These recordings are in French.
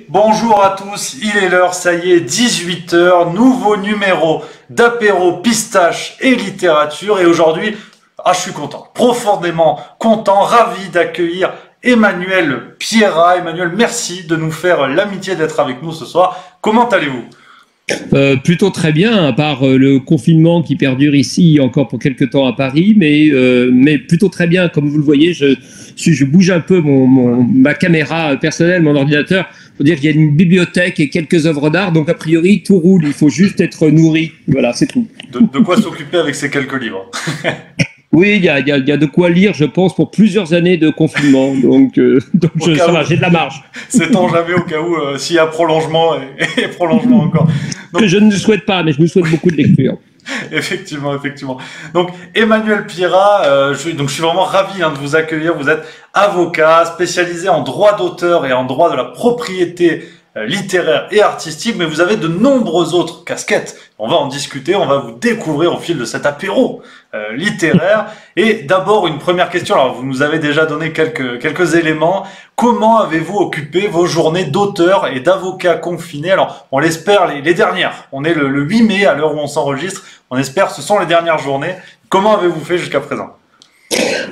Bonjour à tous, il est l'heure, ça y est, 18 heures, nouveau numéro d'apéro pistache et littérature. Et aujourd'hui, je suis content, profondément content, ravi d'accueillir Emmanuel Pierrat. Emmanuel, merci de nous faire l'amitié d'être avec nous ce soir. Comment allez-vous? Plutôt très bien, à part le confinement qui perdure ici encore pour quelques temps à Paris, mais plutôt très bien. Comme vous le voyez, je bouge un peu ma caméra personnelle, mon ordinateur, pour dire qu'il y a une bibliothèque et quelques œuvres d'art, donc a priori tout roule, il faut juste être nourri. Voilà, c'est tout. De quoi s'occuper avec ces quelques livres? Oui, il y a de quoi lire, je pense, pour plusieurs années de confinement. Ça va, j'ai de la marge. Sait-on jamais au cas où s'il y a prolongement et prolongement encore. Donc, Que je ne souhaite pas, mais je me souhaite beaucoup de lecture. Effectivement, effectivement. Donc Emmanuel Pierrat, je suis vraiment ravi de vous accueillir. Vous êtes avocat spécialisé en droit d'auteur et en droit de la propriété littéraire et artistique, mais vous avez de nombreuses autres casquettes. On va en discuter, on va vous découvrir au fil de cet apéro littéraire. Et d'abord, une première question. Alors, vous nous avez déjà donné quelques éléments. Comment avez-vous occupé vos journées d'auteur et d'avocat confinés? Alors, on l'espère les dernières. On est le 8 mai à l'heure où on s'enregistre. On espère que ce sont les dernières journées. Comment avez-vous fait jusqu'à présent?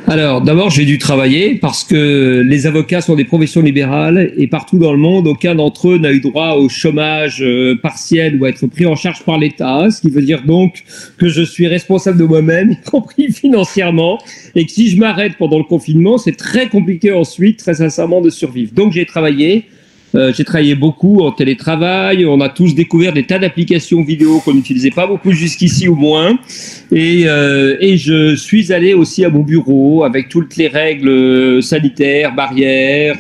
Alors, d'abord, j'ai dû travailler parce que les avocats sont des professions libérales et partout dans le monde, aucun d'entre eux n'a eu droit au chômage partiel ou à être pris en charge par l'État, ce qui veut dire donc que je suis responsable de moi-même, y compris financièrement, et que si je m'arrête pendant le confinement, c'est très compliqué ensuite, très sincèrement, de survivre. Donc, j'ai travaillé beaucoup en télétravail. On a tous découvert des tas d'applications vidéo qu'on n'utilisait pas beaucoup jusqu'ici au moins. Et je suis allé aussi à mon bureau avec toutes les règles sanitaires, barrières,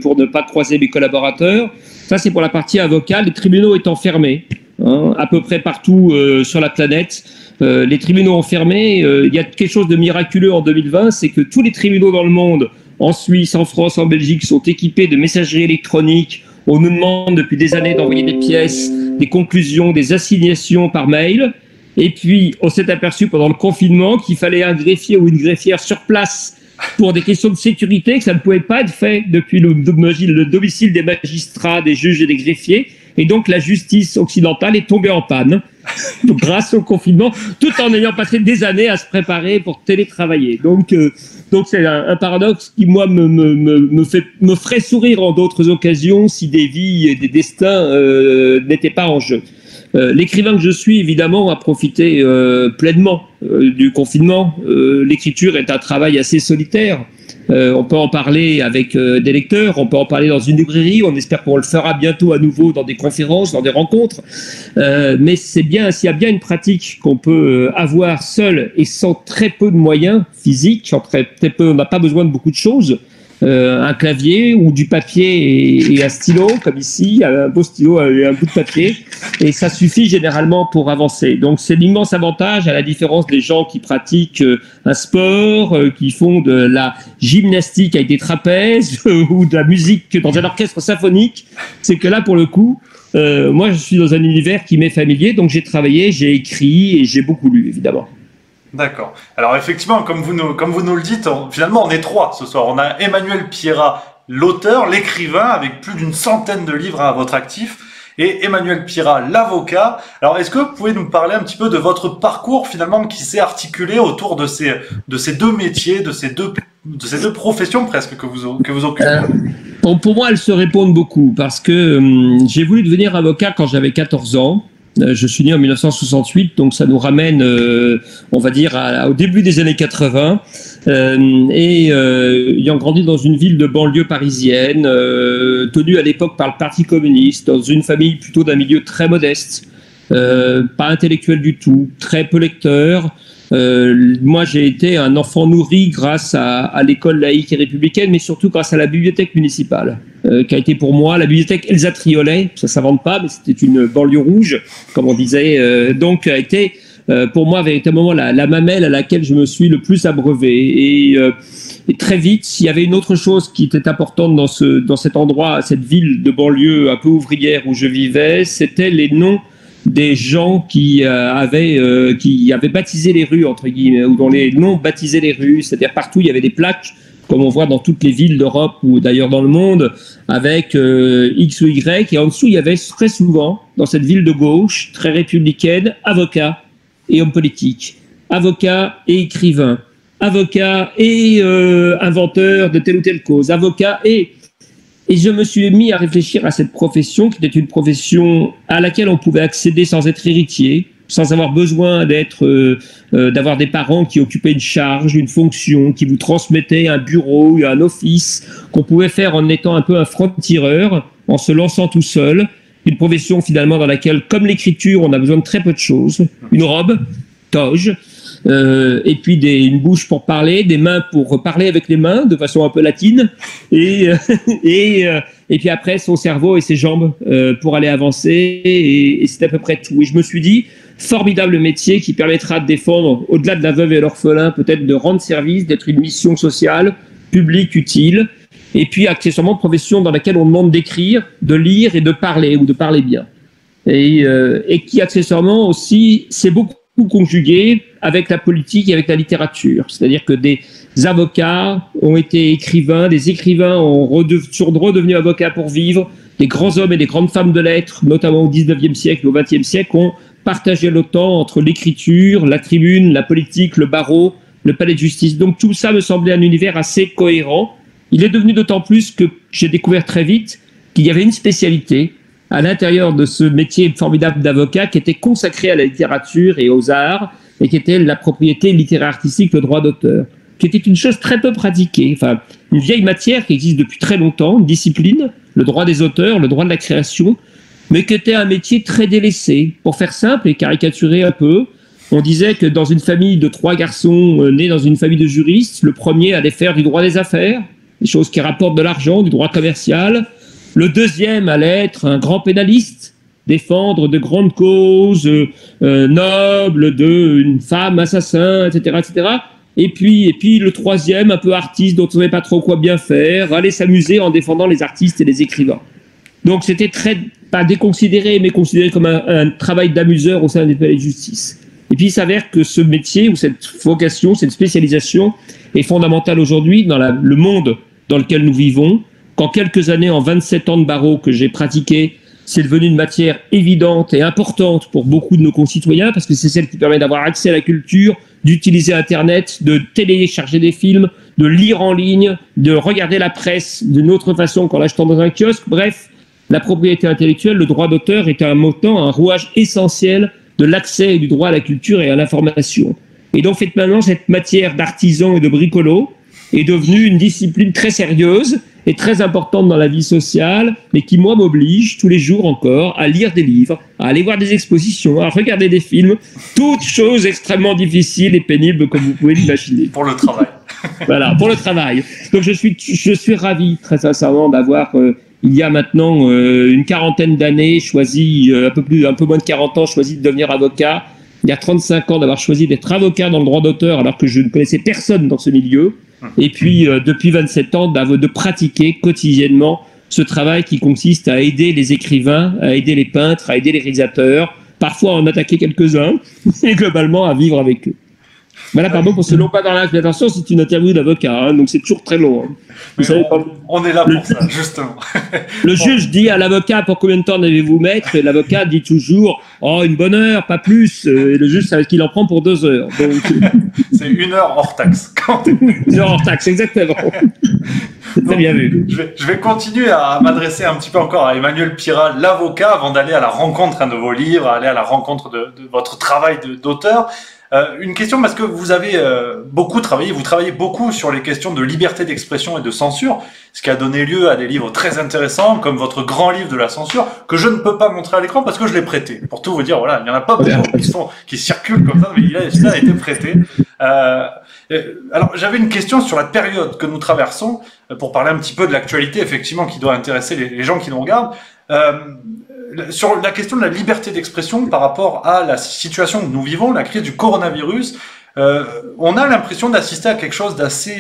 pour ne pas croiser mes collaborateurs. Ça, c'est pour la partie avocat. Les tribunaux étant fermés, à peu près partout sur la planète. Les tribunaux ont fermé. Il y a quelque chose de miraculeux en 2020, c'est que tous les tribunaux dans le monde, en Suisse, en France, en Belgique, sont équipés de messagerie électronique. On nous demande depuis des années d'envoyer des pièces, des conclusions, des assignations par mail. Et puis, on s'est aperçu pendant le confinement qu'il fallait un greffier ou une greffière sur place pour des questions de sécurité, que ça ne pouvait pas être fait depuis le domicile des magistrats, des juges et des greffiers. Et donc, la justice occidentale est tombée en panne grâce au confinement, tout en ayant passé des années à se préparer pour télétravailler. Donc c'est un paradoxe qui, moi, me ferait sourire en d'autres occasions si des vies et des destins n'étaient pas en jeu. L'écrivain que je suis, évidemment, a profité pleinement du confinement. L'écriture est un travail assez solitaire. On peut en parler avec des lecteurs, on peut en parler dans une librairie, on espère qu'on le fera bientôt à nouveau dans des conférences, dans des rencontres. Mais c'est bien, s'il y a bien une pratique qu'on peut avoir seul et sans très peu de moyens physiques, on n'a pas besoin de beaucoup de choses. Un clavier ou du papier et un stylo, comme ici, un beau stylo et un bout de papier, et ça suffit généralement pour avancer. Donc c'est l'immense avantage, à la différence des gens qui pratiquent un sport, qui font de la gymnastique avec des trapèzes ou de la musique dans un orchestre symphonique, c'est que là, pour le coup, moi je suis dans un univers qui m'est familier, donc j'ai travaillé, j'ai écrit et j'ai beaucoup lu, évidemment. D'accord. Alors effectivement, comme vous nous le dites, finalement on est trois ce soir. On a Emmanuel Pierrat, l'auteur, l'écrivain, avec plus d'une centaine de livres à votre actif, et Emmanuel Pierrat, l'avocat. Alors est-ce que vous pouvez nous parler un petit peu de votre parcours finalement qui s'est articulé autour de ces deux métiers, de ces deux professions presque que vous occupez? Pour moi, elles se répondent beaucoup parce que j'ai voulu devenir avocat quand j'avais 14 ans. Je suis né en 1968, donc ça nous ramène, on va dire, au début des années 80. Ayant grandi dans une ville de banlieue parisienne, tenue à l'époque par le Parti communiste, dans une famille plutôt d'un milieu très modeste, pas intellectuel du tout, très peu lecteur. Moi, j'ai été un enfant nourri grâce à l'école laïque et républicaine, mais surtout grâce à la bibliothèque municipale, qui a été pour moi la bibliothèque Elsa Triolet. Ça s'invente pas, mais c'était une banlieue rouge, comme on disait. Donc, a été pour moi véritablement la mamelle à laquelle je me suis le plus abreuvé. Et très vite, il y avait une autre chose qui était importante dans cet endroit, cette ville de banlieue un peu ouvrière où je vivais, c'était les noms des gens qui avaient baptisé les rues, entre guillemets, ou dont les noms baptisaient les rues. C'est-à-dire partout, il y avait des plaques comme on voit dans toutes les villes d'Europe ou d'ailleurs dans le monde, avec X ou Y. Et en dessous, il y avait très souvent, dans cette ville de gauche, très républicaine, avocat et homme politique, avocat et écrivain, avocat et inventeur de telle ou telle cause, avocat et... Et je me suis mis à réfléchir à cette profession, qui était une profession à laquelle on pouvait accéder sans être héritier, sans avoir besoin d'avoir des parents qui occupaient une charge, une fonction, qui vous transmettaient un bureau, un office, qu'on pouvait faire en étant un peu un franc-tireur, en se lançant tout seul. Une profession finalement dans laquelle, comme l'écriture, on a besoin de très peu de choses. Une robe, toge, et puis une bouche pour parler, des mains pour parler avec les mains de façon un peu latine, et puis après son cerveau et ses jambes pour aller avancer, et c'est à peu près tout. Et je me suis dit, formidable métier qui permettra de défendre, au-delà de la veuve et l'orphelin, peut-être de rendre service, d'être une mission sociale, publique, utile, et puis accessoirement profession dans laquelle on demande d'écrire, de lire et de parler, ou de parler bien. Et qui accessoirement aussi, c'est beaucoup conjugué avec la politique et avec la littérature. C'est-à-dire que des avocats ont été écrivains, des écrivains sont redevenus avocats pour vivre, des grands hommes et des grandes femmes de lettres, notamment au 19e siècle, au 20e siècle, ont partagé le temps entre l'écriture, la tribune, la politique, le barreau, le palais de justice. Donc tout ça me semblait un univers assez cohérent. Il est devenu d'autant plus que j'ai découvert très vite qu'il y avait une spécialité à l'intérieur de ce métier formidable d'avocat qui était consacré à la littérature et aux arts, et qui était la propriété littéraire artistique, le droit d'auteur, qui était une chose très peu pratiquée, enfin une vieille matière qui existe depuis très longtemps, une discipline, le droit des auteurs, le droit de la création, mais qui était un métier très délaissé. Pour faire simple et caricaturer un peu, on disait que dans une famille de 3 garçons nés dans une famille de juristes, le premier allait faire du droit des affaires, des choses qui rapportent de l'argent, du droit commercial. Le deuxième allait être un grand pénaliste, défendre de grandes causes nobles, d'une femme assassin, etc., etc. Et puis le troisième, un peu artiste, dont on ne savait pas trop quoi bien faire, allait s'amuser en défendant les artistes et les écrivains. Donc c'était pas déconsidéré, mais considéré comme un travail d'amuseur au sein des palais de justice. Et puis il s'avère que ce métier, ou cette vocation, cette spécialisation, est fondamentale aujourd'hui dans le monde dans lequel nous vivons. Qu'en quelques années, en 27 ans de barreau que j'ai pratiqué, c'est devenu une matière évidente et importante pour beaucoup de nos concitoyens, parce que c'est celle qui permet d'avoir accès à la culture, d'utiliser Internet, de télécharger des films, de lire en ligne, de regarder la presse d'une autre façon qu'en l'achetant dans un kiosque. Bref, la propriété intellectuelle, le droit d'auteur est un rouage essentiel de l'accès et du droit à la culture et à l'information. Et donc, maintenant, cette matière d'artisan et de bricolo est devenue une discipline très sérieuse et très importante dans la vie sociale, mais qui, moi, m'oblige tous les jours encore à lire des livres, à aller voir des expositions, à regarder des films, toutes choses extrêmement difficiles et pénibles, comme vous pouvez l'imaginer. Pour le travail. Voilà, pour le travail. Donc, je suis ravi, très sincèrement, d'avoir, il y a maintenant une quarantaine d'années, choisi, un peu moins de 40 ans, choisi de devenir avocat. Il y a 35 ans, d'avoir choisi d'être avocat dans le droit d'auteur, alors que je ne connaissais personne dans ce milieu. Et puis, depuis 27 ans, de pratiquer quotidiennement ce travail qui consiste à aider les écrivains, à aider les peintres, à aider les réalisateurs, parfois à en attaquer quelques-uns, et globalement à vivre avec eux. Voilà, pardon pour ce long pas dans l'âge, mais attention, c'est une interview d'avocat, donc c'est toujours très long. Vous savez, on est là pour ça, justement. Le juge dit à l'avocat, pour combien de temps devez-vous mettre? Et l'avocat dit toujours, oh, une bonne heure, pas plus. Et le juge savait qu'il en prend pour 2 heures. Donc... C'est 1 heure hors taxe. 1 heure hors taxe, exactement. Donc, bien vu. Je vais continuer à m'adresser un petit peu encore à Emmanuel Pirat, l'avocat, avant d'aller à la rencontre de vos livres, aller à la rencontre de votre travail d'auteur. Une question, parce que vous avez beaucoup travaillé, vous travaillez beaucoup sur les questions de liberté d'expression et de censure, ce qui a donné lieu à des livres très intéressants, comme votre grand livre de la censure, que je ne peux pas montrer à l'écran parce que je l'ai prêté. Pour tout vous dire, voilà, il n'y en a pas beaucoup qui circulent comme ça, mais il a été prêté. Alors, j'avais une question sur la période que nous traversons, pour parler un petit peu de l'actualité, effectivement, qui doit intéresser les gens qui nous regardent. Sur la question de la liberté d'expression par rapport à la situation que nous vivons, la crise du coronavirus, on a l'impression d'assister à quelque chose d'assez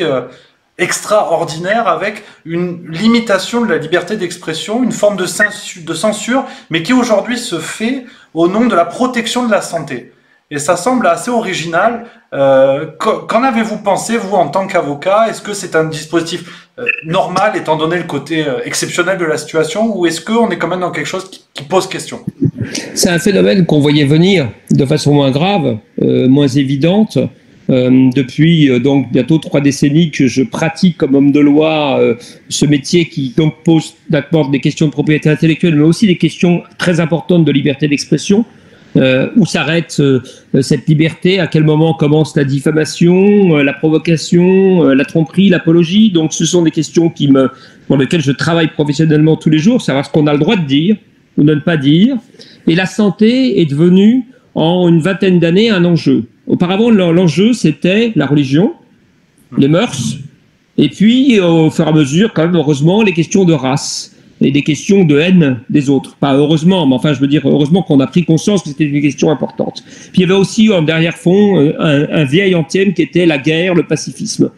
extraordinaire, avec une limitation de la liberté d'expression, une forme de censure, mais qui aujourd'hui se fait au nom de la protection de la santé. et ça semble assez original. Qu'en avez-vous pensé, vous, en tant qu'avocat? Est-ce que c'est un dispositif normal, étant donné le côté exceptionnel de la situation, ou est-ce qu'on est quand même dans quelque chose qui pose question? C'est un phénomène qu'on voyait venir de façon moins grave, moins évidente. Depuis donc bientôt 3 décennies que je pratique comme homme de loi ce métier qui donc pose d'abord des questions de propriété intellectuelle, mais aussi des questions très importantes de liberté d'expression. Où s'arrête cette liberté? À quel moment commence la diffamation, la provocation, la tromperie, l'apologie? Donc ce sont des questions pour lesquelles je travaille professionnellement tous les jours, savoir ce qu'on a le droit de dire ou de ne pas dire. Et la santé est devenue en une vingtaine d'années un enjeu. Auparavant, l'enjeu, c'était la religion, les mœurs, et puis, au fur et à mesure, quand même, heureusement, les questions de race et des questions de haine des autres. Pas heureusement, mais enfin, je veux dire, heureusement qu'on a pris conscience que c'était une question importante. Puis, il y avait aussi, en derrière-fond, un vieil antième qui était la guerre, le pacifisme.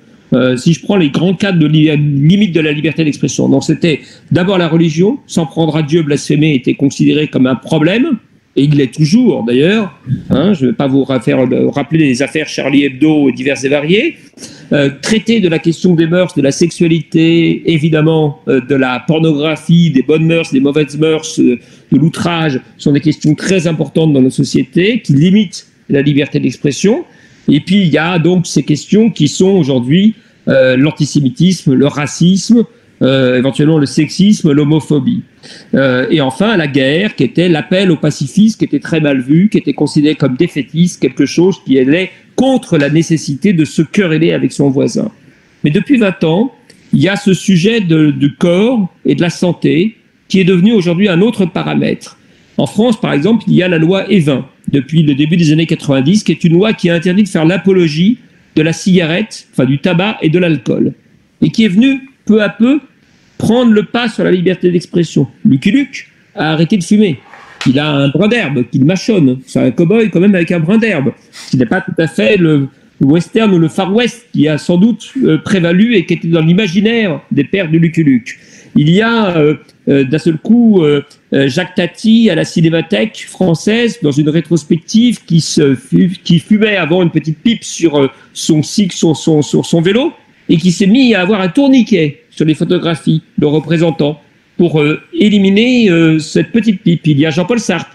Si je prends les grands cadres de limite de la liberté d'expression. Donc, c'était d'abord la religion, s'en prendre à Dieu, blasphémer, était considéré comme un problème. Et il l'est toujours, d'ailleurs. Hein, je ne vais pas vous rappeler les affaires Charlie Hebdo diverses et variées. Traiter de la question des mœurs, de la sexualité, évidemment, de la pornographie, des bonnes mœurs, des mauvaises mœurs, de l'outrage, sont des questions très importantes dans nos sociétés qui limitent la liberté d'expression. Et puis, il y a donc ces questions qui sont aujourd'hui l'antisémitisme, le racisme, éventuellement le sexisme, l'homophobie. Et enfin, la guerre, qui était l'appel au pacifisme, qui était très mal vu, qui était considéré comme défaitiste, quelque chose qui allait contre la nécessité de se quereller avec son voisin. Mais depuis 20 ans, il y a ce sujet du corps et de la santé qui est devenu aujourd'hui un autre paramètre. En France, par exemple, il y a la loi Evin, depuis le début des années 90, qui est une loi qui interdit de faire l'apologie de la cigarette, enfin du tabac et de l'alcool, et qui est venue peu à peu prendre le pas sur la liberté d'expression. Lucky Luke a arrêté de fumer. Il a un brin d'herbe qu'il mâchonne. C'est un cow-boy quand même avec un brin d'herbe. Ce n'est pas tout à fait le western ou le Far West qui a sans doute prévalu et qui était dans l'imaginaire des pères de Lucky Luke. Il y a d'un seul coup Jacques Tati à la Cinémathèque française dans une rétrospective qui fumait avant une petite pipe sur son vélo et qui s'est mis à avoir un tourniquet sur les photographies de représentants pour éliminer cette petite pipe. Il y a Jean-Paul Sartre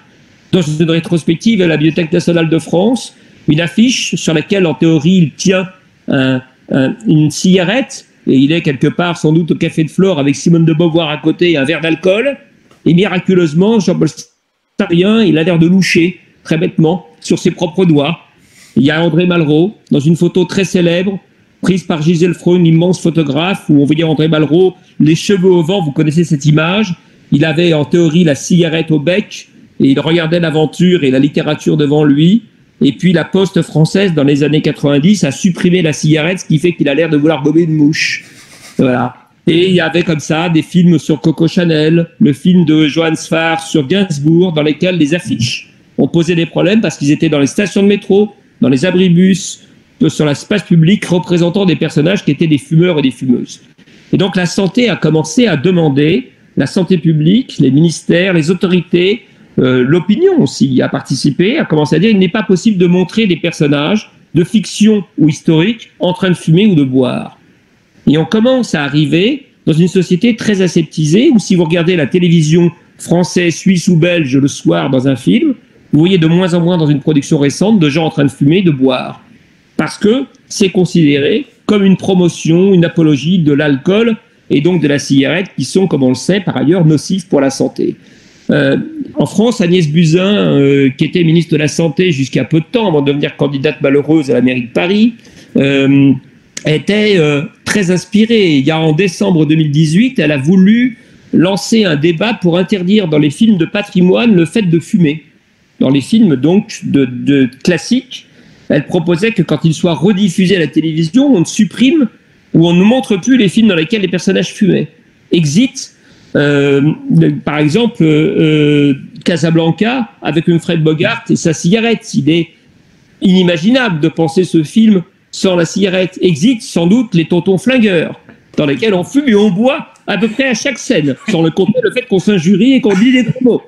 dans une rétrospective à la Bibliothèque nationale de France, une affiche sur laquelle en théorie il tient une cigarette et il est quelque part sans doute au Café de Flore avec Simone de Beauvoir à côté et un verre d'alcool, et miraculeusement Jean-Paul Sartre, il a l'air de loucher très bêtement sur ses propres doigts. Il y a André Malraux dans une photo très célèbre prise par Gisèle Freud, une immense photographe, où on voyait André Malraux, les cheveux au vent, vous connaissez cette image. Il avait en théorie la cigarette au bec, et il regardait l'aventure et la littérature devant lui. Et puis la Poste française, dans les années 90, a supprimé la cigarette, ce qui fait qu'il a l'air de vouloir gober une mouche. Voilà. Et il y avait comme ça des films sur Coco Chanel, le film de Johann Sfar sur Gainsbourg, dans lesquels les affiches ont posé des problèmes parce qu'ils étaient dans les stations de métro, dans les abribus, sur l'espace public, représentant des personnages qui étaient des fumeurs et des fumeuses. Et donc la santé a commencé à demander, la santé publique, les ministères, les autorités, l'opinion aussi a participé, a commencé à dire qu'il n'est pas possible de montrer des personnages de fiction ou historique en train de fumer ou de boire. Et on commence à arriver dans une société très aseptisée, où si vous regardez la télévision française, suisse ou belge le soir dans un film, vous voyez de moins en moins dans une production récente de gens en train de fumer, de boire. Parce que c'est considéré comme une promotion, une apologie de l'alcool et donc de la cigarette, qui sont, comme on le sait, par ailleurs nocifs pour la santé. En France, Agnès Buzyn, qui était ministre de la Santé jusqu'à peu de temps, avant de devenir candidate malheureuse à la mairie de Paris, était très inspirée. Il y a en décembre 2018, elle a voulu lancer un débat pour interdire dans les films de patrimoine le fait de fumer. Dans les films donc de classiques, elle proposait que quand ils soient rediffusés à la télévision, on supprime ou on ne montre plus les films dans lesquels les personnages fumaient. Exit, par exemple, Casablanca avec Humphrey Bogart et sa cigarette. Il est inimaginable de penser ce film sans la cigarette. Exit, sans doute, les tontons flingueurs, dans lesquels on fume et on boit à peu près à chaque scène, sans le compter le fait qu'on s'injurie et qu'on dit des gros mots.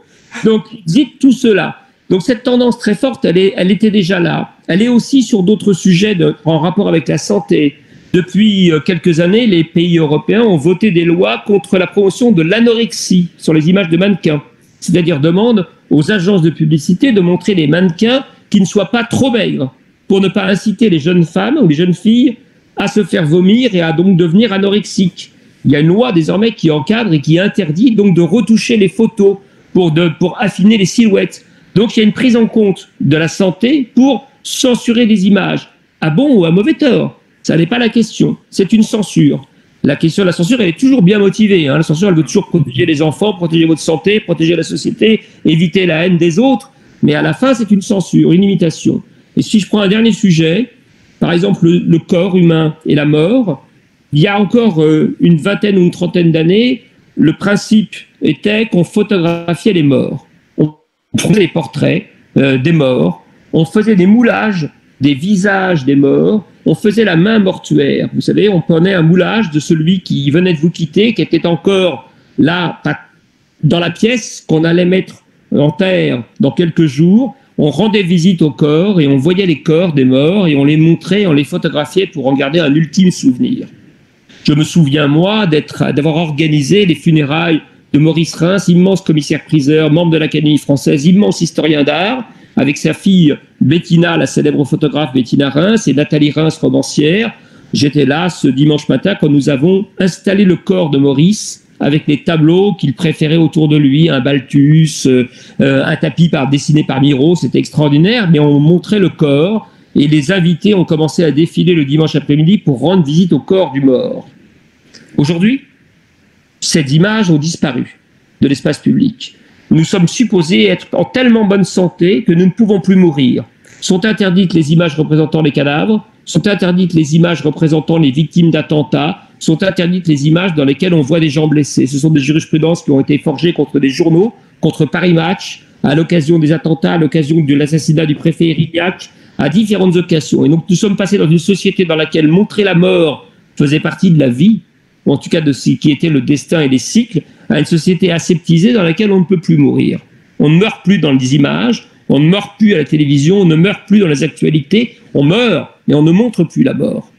Donc, exit tout cela. Donc cette tendance très forte, elle était déjà là. Elle est aussi sur d'autres sujets en rapport avec la santé. Depuis quelques années, les pays européens ont voté des lois contre la promotion de l'anorexie sur les images de mannequins. C'est-à-dire demandent aux agences de publicité de montrer des mannequins qui ne soient pas trop maigres pour ne pas inciter les jeunes femmes ou les jeunes filles à se faire vomir et à donc devenir anorexiques. Il y a une loi désormais qui encadre et qui interdit donc de retoucher les photos pour affiner les silhouettes. Donc il y a une prise en compte de la santé pour censurer des images. À bon ou à mauvais tort, ça n'est pas la question, c'est une censure. La question de la censure, elle est toujours bien motivée. La censure, elle veut toujours protéger les enfants, protéger votre santé, protéger la société, éviter la haine des autres. Mais à la fin, c'est une censure, une limitation. Et si je prends un dernier sujet, par exemple le corps humain et la mort, il y a encore une vingtaine ou une trentaine d'années, le principe était qu'on photographiait les morts. On faisait des portraits des morts, on faisait des moulages des visages des morts, on faisait la main mortuaire. Vous savez, on prenait un moulage de celui qui venait de vous quitter, qui était encore là, dans la pièce, qu'on allait mettre en terre dans quelques jours. On rendait visite au corps et on voyait les corps des morts et on les montrait, on les photographiait pour en garder un ultime souvenir. Je me souviens, moi, d'avoir organisé les funérailles de Maurice Reims, immense commissaire-priseur, membre de l'Académie française, immense historien d'art, avec sa fille Bettina, la célèbre photographe Bettina Reims, et Nathalie Reims, romancière. J'étais là ce dimanche matin quand nous avons installé le corps de Maurice avec les tableaux qu'il préférait autour de lui, un Balthus, un tapis dessiné par Miro, c'était extraordinaire, mais on montrait le corps et les invités ont commencé à défiler le dimanche après-midi pour rendre visite au corps du mort. Aujourd'hui, ces images ont disparu de l'espace public. Nous sommes supposés être en tellement bonne santé que nous ne pouvons plus mourir. Sont interdites les images représentant les cadavres, sont interdites les images représentant les victimes d'attentats, sont interdites les images dans lesquelles on voit des gens blessés. Ce sont des jurisprudences qui ont été forgées contre des journaux, contre Paris Match, à l'occasion des attentats, à l'occasion de l'assassinat du préfet Erignac, à différentes occasions. Et donc nous sommes passés dans une société dans laquelle montrer la mort faisait partie de la vie, ou en tout cas de ce qui était le destin et les cycles, à une société aseptisée dans laquelle on ne peut plus mourir. On ne meurt plus dans les images, on ne meurt plus à la télévision, on ne meurt plus dans les actualités, on meurt, mais on ne montre plus la mort.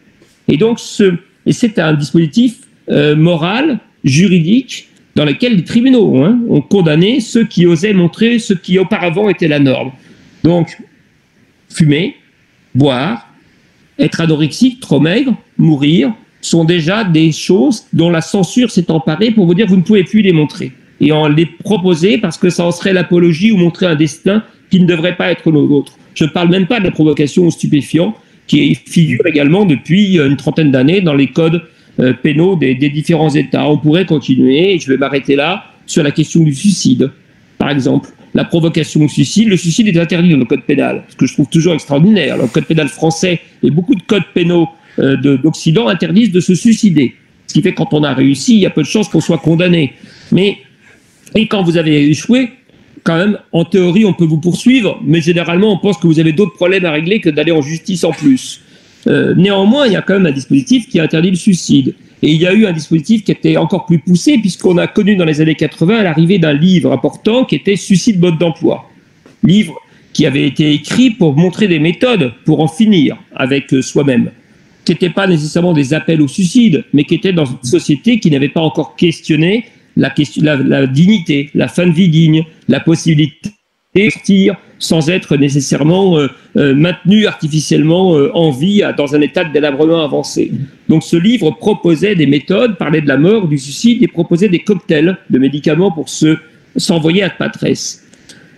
Et donc c'est un dispositif moral, juridique, dans lequel les tribunaux ont condamné ceux qui osaient montrer ce qui auparavant était la norme. Donc, fumer, boire, être anorexique, trop maigre, mourir, sont déjà des choses dont la censure s'est emparée pour vous dire vous ne pouvez plus les montrer. Et on les proposait parce que ça en serait l'apologie ou montrer un destin qui ne devrait pas être le nôtre. Je ne parle même pas de la provocation aux stupéfiants qui figure également depuis une trentaine d'années dans les codes pénaux des différents États. On pourrait continuer, et je vais m'arrêter là, sur la question du suicide. Par exemple, la provocation au suicide, le suicide est interdit dans le code pénal, ce que je trouve toujours extraordinaire. Le code pénal français et beaucoup de codes pénaux d'Occident interdisent de se suicider. Ce qui fait que quand on a réussi, il y a peu de chances qu'on soit condamné. Et quand vous avez échoué, quand même, en théorie, on peut vous poursuivre, mais généralement, on pense que vous avez d'autres problèmes à régler que d'aller en justice en plus. Néanmoins, il y a quand même un dispositif qui interdit le suicide. Et il y a eu un dispositif qui était encore plus poussé, puisqu'on a connu dans les années 80 l'arrivée d'un livre important qui était « Suicide, mode d'emploi ». Livre qui avait été écrit pour montrer des méthodes pour en finir avec soi-même, qui n'étaient pas nécessairement des appels au suicide, mais qui étaient dans une société qui n'avait pas encore questionné la dignité, la fin de vie digne, la possibilité de sortir sans être nécessairement maintenu artificiellement en vie dans un état de délabrement avancé. Donc ce livre proposait des méthodes, parlait de la mort, du suicide, et proposait des cocktails de médicaments pour s'envoyer à patresse.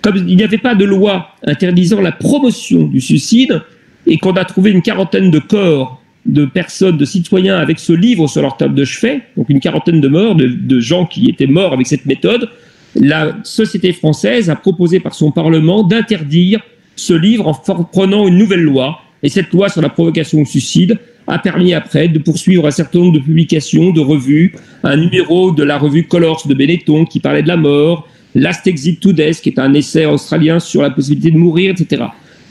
Comme il n'y avait pas de loi interdisant la promotion du suicide, et qu'on a trouvé une quarantaine de corps de personnes, de citoyens avec ce livre sur leur table de chevet, donc une quarantaine de morts, de gens qui étaient morts avec cette méthode, la société française a proposé par son Parlement d'interdire ce livre en prenant une nouvelle loi. Et cette loi sur la provocation au suicide a permis après de poursuivre un certain nombre de publications, de revues, un numéro de la revue Colors de Benetton qui parlait de la mort, Last Exit to Death qui est un essai australien sur la possibilité de mourir, etc.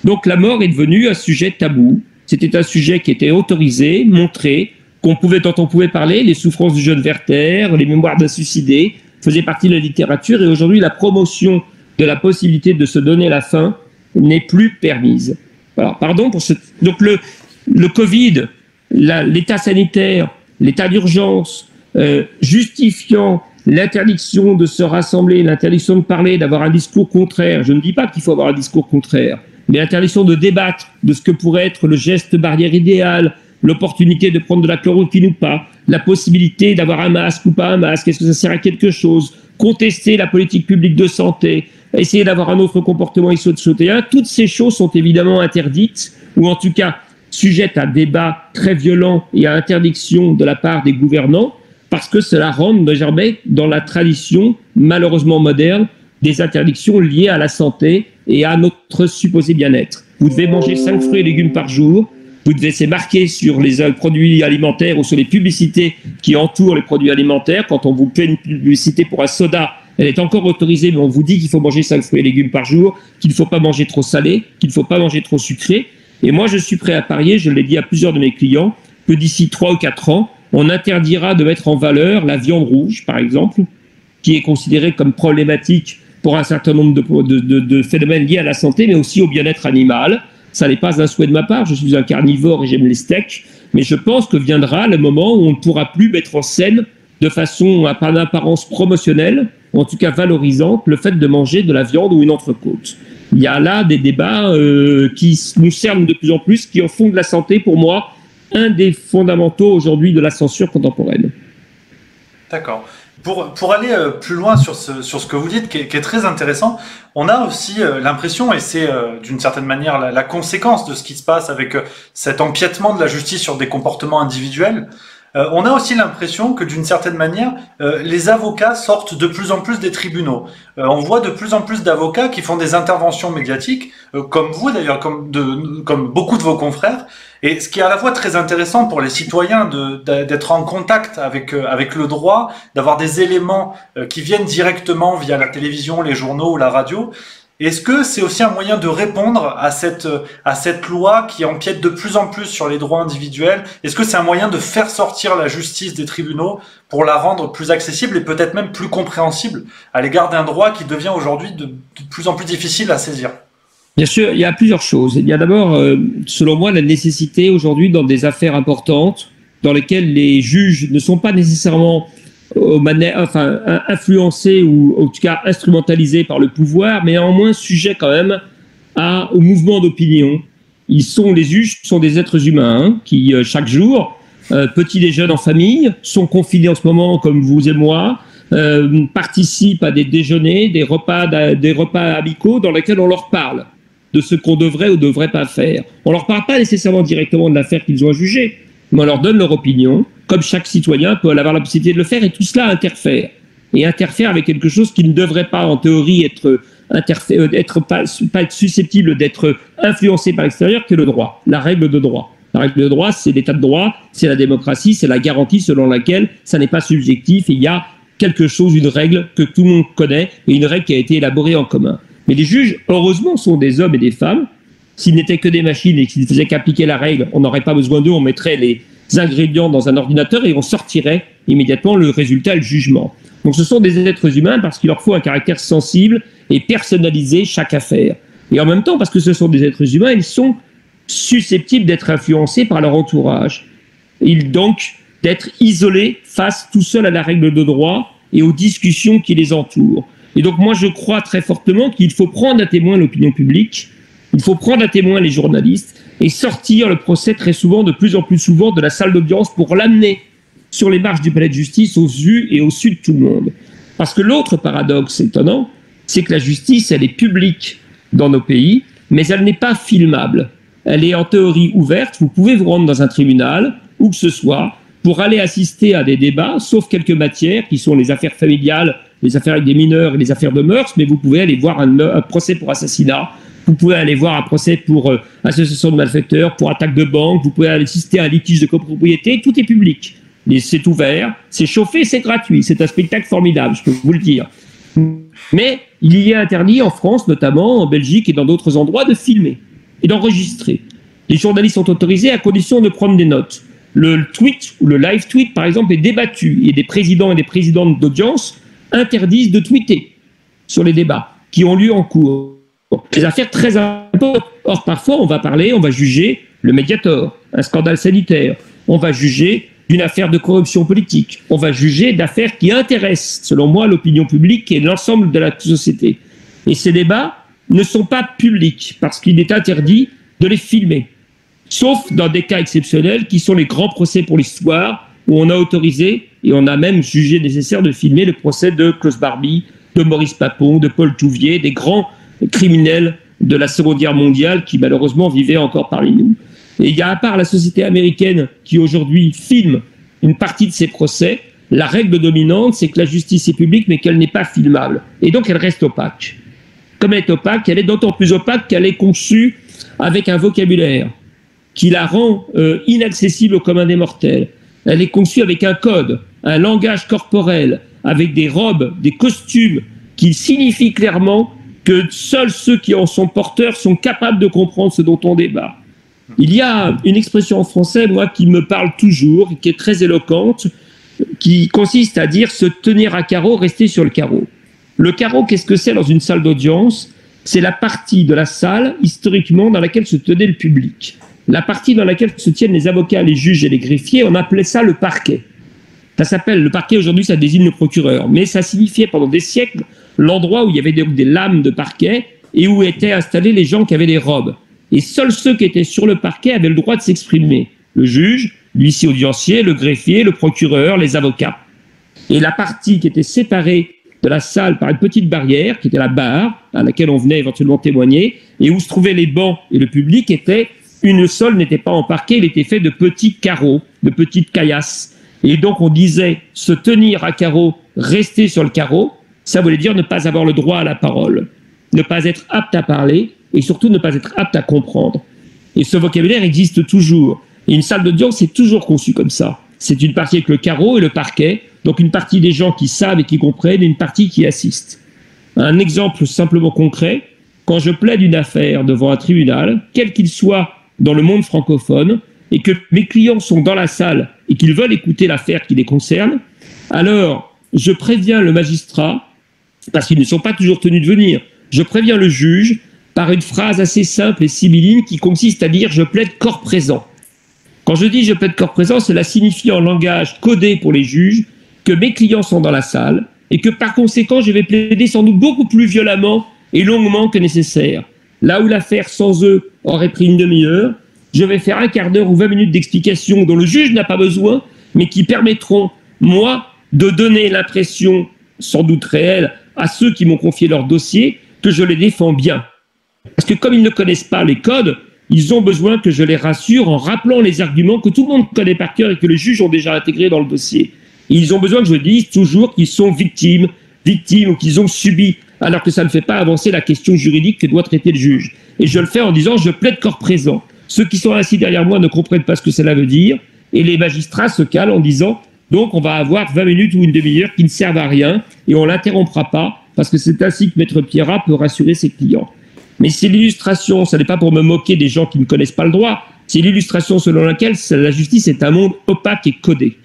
Donc la mort est devenue un sujet tabou. C'était un sujet qui était autorisé, montré, dont on pouvait parler. Les souffrances du jeune Werther, les mémoires d'un suicidé faisaient partie de la littérature. Et aujourd'hui, la promotion de la possibilité de se donner la faim n'est plus permise. Alors, pardon pour ce... Donc le Covid, l'état sanitaire, l'état d'urgence, justifiant l'interdiction de se rassembler, l'interdiction de parler, d'avoir un discours contraire. Je ne dis pas qu'il faut avoir un discours contraire, mais l'interdiction de débattre de ce que pourrait être le geste barrière idéal, l'opportunité de prendre de la chloroquine ou pas, la possibilité d'avoir un masque ou pas un masque, est-ce que ça sert à quelque chose, contester la politique publique de santé, essayer d'avoir un autre comportement isotien, toutes ces choses sont évidemment interdites, ou en tout cas sujettes à débat très violent et à interdiction de la part des gouvernants, parce que cela rentre désormais dans la tradition, malheureusement moderne, des interdictions liées à la santé et à notre supposé bien-être. Vous devez manger 5 fruits et légumes par jour, vous devez c'est marqué sur les produits alimentaires ou sur les publicités qui entourent les produits alimentaires. Quand on vous fait une publicité pour un soda, elle est encore autorisée, mais on vous dit qu'il faut manger 5 fruits et légumes par jour, qu'il ne faut pas manger trop salé, qu'il ne faut pas manger trop sucré. Et moi, je suis prêt à parier, je l'ai dit à plusieurs de mes clients, que d'ici 3 ou 4 ans, on interdira de mettre en valeur la viande rouge, par exemple, qui est considérée comme problématique pour un certain nombre de phénomènes liés à la santé, mais aussi au bien-être animal. Ça n'est pas un souhait de ma part, je suis un carnivore et j'aime les steaks, mais je pense que viendra le moment où on ne pourra plus mettre en scène de façon à pas d'apparence promotionnelle, ou en tout cas valorisante, le fait de manger de la viande ou une entrecôte. Il y a là des débats qui nous cernent de plus en plus, qui en font de la santé, pour moi, un des fondamentaux aujourd'hui de la censure contemporaine. D'accord. Pour aller plus loin sur ce que vous dites, qui est très intéressant, on a aussi l'impression, et c'est d'une certaine manière la conséquence de ce qui se passe avec cet empiètement de la justice sur des comportements individuels, on a aussi l'impression que d'une certaine manière, les avocats sortent de plus en plus des tribunaux. On voit de plus en plus d'avocats qui font des interventions médiatiques, comme vous d'ailleurs, comme beaucoup de vos confrères. Et ce qui est à la fois très intéressant pour les citoyens d'être en contact avec le droit, d'avoir des éléments qui viennent directement via la télévision, les journaux ou la radio. Est-ce que c'est aussi un moyen de répondre à cette loi qui empiète de plus en plus sur les droits individuels? Est-ce que c'est un moyen de faire sortir la justice des tribunaux pour la rendre plus accessible et peut-être même plus compréhensible à l'égard d'un droit qui devient aujourd'hui de plus en plus difficile à saisir? Bien sûr, il y a plusieurs choses. Il y a d'abord, selon moi, la nécessité aujourd'hui dans des affaires importantes dans lesquelles les juges ne sont pas nécessairement influencés ou en tout cas instrumentalisés par le pouvoir, mais néanmoins sujets quand même au mouvement d'opinion. Les juges sont des êtres humains qui, chaque jour, petits et jeunes en famille, sont confinés en ce moment comme vous et moi, participent à des déjeuners, des repas amicaux dans lesquels on leur parle de ce qu'on devrait ou ne devrait pas faire. On ne leur parle pas nécessairement directement de l'affaire qu'ils ont à juger, mais on leur donne leur opinion, comme chaque citoyen peut avoir la possibilité de le faire, et tout cela interfère. Et interfère avec quelque chose qui ne devrait pas, en théorie, pas être susceptible d'être influencé par l'extérieur, que le droit, la règle de droit. La règle de droit, c'est l'état de droit, c'est la démocratie, c'est la garantie selon laquelle ça n'est pas subjectif, et il y a quelque chose, une règle que tout le monde connaît, et une règle qui a été élaborée en commun. Mais les juges, heureusement, sont des hommes et des femmes. S'ils n'étaient que des machines et qu'ils ne faisaient qu'appliquer la règle, on n'aurait pas besoin d'eux, on mettrait les ingrédients dans un ordinateur et on sortirait immédiatement le résultat et le jugement. Donc ce sont des êtres humains parce qu'il leur faut un caractère sensible et personnaliser chaque affaire. Et en même temps, parce que ce sont des êtres humains, ils sont susceptibles d'être influencés par leur entourage. Donc d'être isolés face tout seuls à la règle de droit et aux discussions qui les entourent. Et donc moi je crois très fortement qu'il faut prendre à témoin l'opinion publique, il faut prendre à témoin les journalistes et sortir le procès très souvent, de plus en plus souvent, de la salle d'audience pour l'amener sur les marches du palais de justice aux yeux et au su de tout le monde. Parce que l'autre paradoxe étonnant, c'est que la justice, elle est publique dans nos pays, mais elle n'est pas filmable. Elle est en théorie ouverte, vous pouvez vous rendre dans un tribunal, où que ce soit, pour aller assister à des débats, sauf quelques matières qui sont les affaires familiales, les affaires avec des mineurs et les affaires de mœurs, mais vous pouvez aller voir un procès pour assassinat, vous pouvez aller voir un procès pour association de malfaiteurs, pour attaque de banque, vous pouvez aller assister à un litige de copropriété, tout est public. C'est ouvert, c'est chauffé, c'est gratuit, c'est un spectacle formidable, je peux vous le dire. Mais il y est interdit en France, notamment en Belgique et dans d'autres endroits, de filmer et d'enregistrer. Les journalistes sont autorisés à condition de prendre des notes. Le tweet ou le live tweet, par exemple, est débattu et des présidents et des présidentes d'audience interdisent de tweeter sur les débats, qui ont lieu en cours. Des affaires très importantes. Or, parfois, on va juger le Mediator, un scandale sanitaire. On va juger d'une affaire de corruption politique. On va juger d'affaires qui intéressent, selon moi, l'opinion publique et l'ensemble de la société. Et ces débats ne sont pas publics parce qu'il est interdit de les filmer. Sauf dans des cas exceptionnels qui sont les grands procès pour l'histoire où on a autorisé et on a même jugé nécessaire de filmer le procès de Klaus Barbie, de Maurice Papon, de Paul Touvier, des grands criminels de la Seconde Guerre mondiale qui malheureusement vivaient encore parmi nous. Et il y a, à part la société américaine qui aujourd'hui filme une partie de ces procès, la règle dominante, c'est que la justice est publique mais qu'elle n'est pas filmable. Et donc elle reste opaque. Comme elle est opaque, elle est d'autant plus opaque qu'elle est conçue avec un vocabulaire qui la rend inaccessible au commun des mortels. Elle est conçue avec un code, un langage corporel, avec des robes, des costumes qui signifient clairement que seuls ceux qui en sont porteurs sont capables de comprendre ce dont on débat. Il y a une expression en français, moi, qui me parle toujours, qui est très éloquente, qui consiste à dire se tenir à carreau, rester sur le carreau. Le carreau, qu'est-ce que c'est dans une salle d'audience? C'est la partie de la salle, historiquement, dans laquelle se tenait le public. La partie dans laquelle se tiennent les avocats, les juges et les greffiers, on appelait ça le parquet. Ça s'appelle le parquet, aujourd'hui ça désigne le procureur, mais ça signifiait pendant des siècles l'endroit où il y avait des lames de parquet et où étaient installés les gens qui avaient des robes. Et seuls ceux qui étaient sur le parquet avaient le droit de s'exprimer. Le juge, l'huissier audiencier, le greffier, le procureur, les avocats. Et la partie qui était séparée de la salle par une petite barrière, qui était la barre, à laquelle on venait éventuellement témoigner, et où se trouvaient les bancs et le public, le sol n'était pas en parquet, il était fait de petits carreaux, de petites caillasses. Et donc on disait se tenir à carreau, rester sur le carreau, ça voulait dire ne pas avoir le droit à la parole, ne pas être apte à parler et surtout ne pas être apte à comprendre. Et ce vocabulaire existe toujours. Et une salle d'audience est toujours conçue comme ça. C'est une partie avec le carreau et le parquet, donc une partie des gens qui savent et qui comprennent et une partie qui assiste. Un exemple simplement concret, quand je plaide une affaire devant un tribunal, quel qu'il soit dans le monde francophone, et que mes clients sont dans la salle et qu'ils veulent écouter l'affaire qui les concerne, alors je préviens le magistrat, parce qu'ils ne sont pas toujours tenus de venir, je préviens le juge par une phrase assez simple et sibylline qui consiste à dire « je plaide corps présent ». Quand je dis « je plaide corps présent », cela signifie en langage codé pour les juges que mes clients sont dans la salle et que par conséquent je vais plaider sans doute beaucoup plus violemment et longuement que nécessaire. Là où l'affaire sans eux aurait pris une demi-heure, je vais faire un quart d'heure ou 20 minutes d'explication dont le juge n'a pas besoin, mais qui permettront, moi, de donner l'impression, sans doute réelle, à ceux qui m'ont confié leur dossier, que je les défends bien. Parce que comme ils ne connaissent pas les codes, ils ont besoin que je les rassure en rappelant les arguments que tout le monde connaît par cœur et que les juges ont déjà intégrés dans le dossier. Et ils ont besoin que je dise toujours qu'ils sont victimes ou qu'ils ont subi, alors que ça ne fait pas avancer la question juridique que doit traiter le juge. Et je le fais en disant « je plaide corps présent ». Ceux qui sont assis derrière moi ne comprennent pas ce que cela veut dire, et les magistrats se calent en disant « donc on va avoir 20 minutes ou une demi-heure qui ne servent à rien, et on ne l'interrompra pas, parce que c'est ainsi que Maître Pierrat peut rassurer ses clients ». Mais c'est l'illustration, ce n'est pas pour me moquer des gens qui ne connaissent pas le droit, c'est l'illustration selon laquelle la justice est un monde opaque et codé.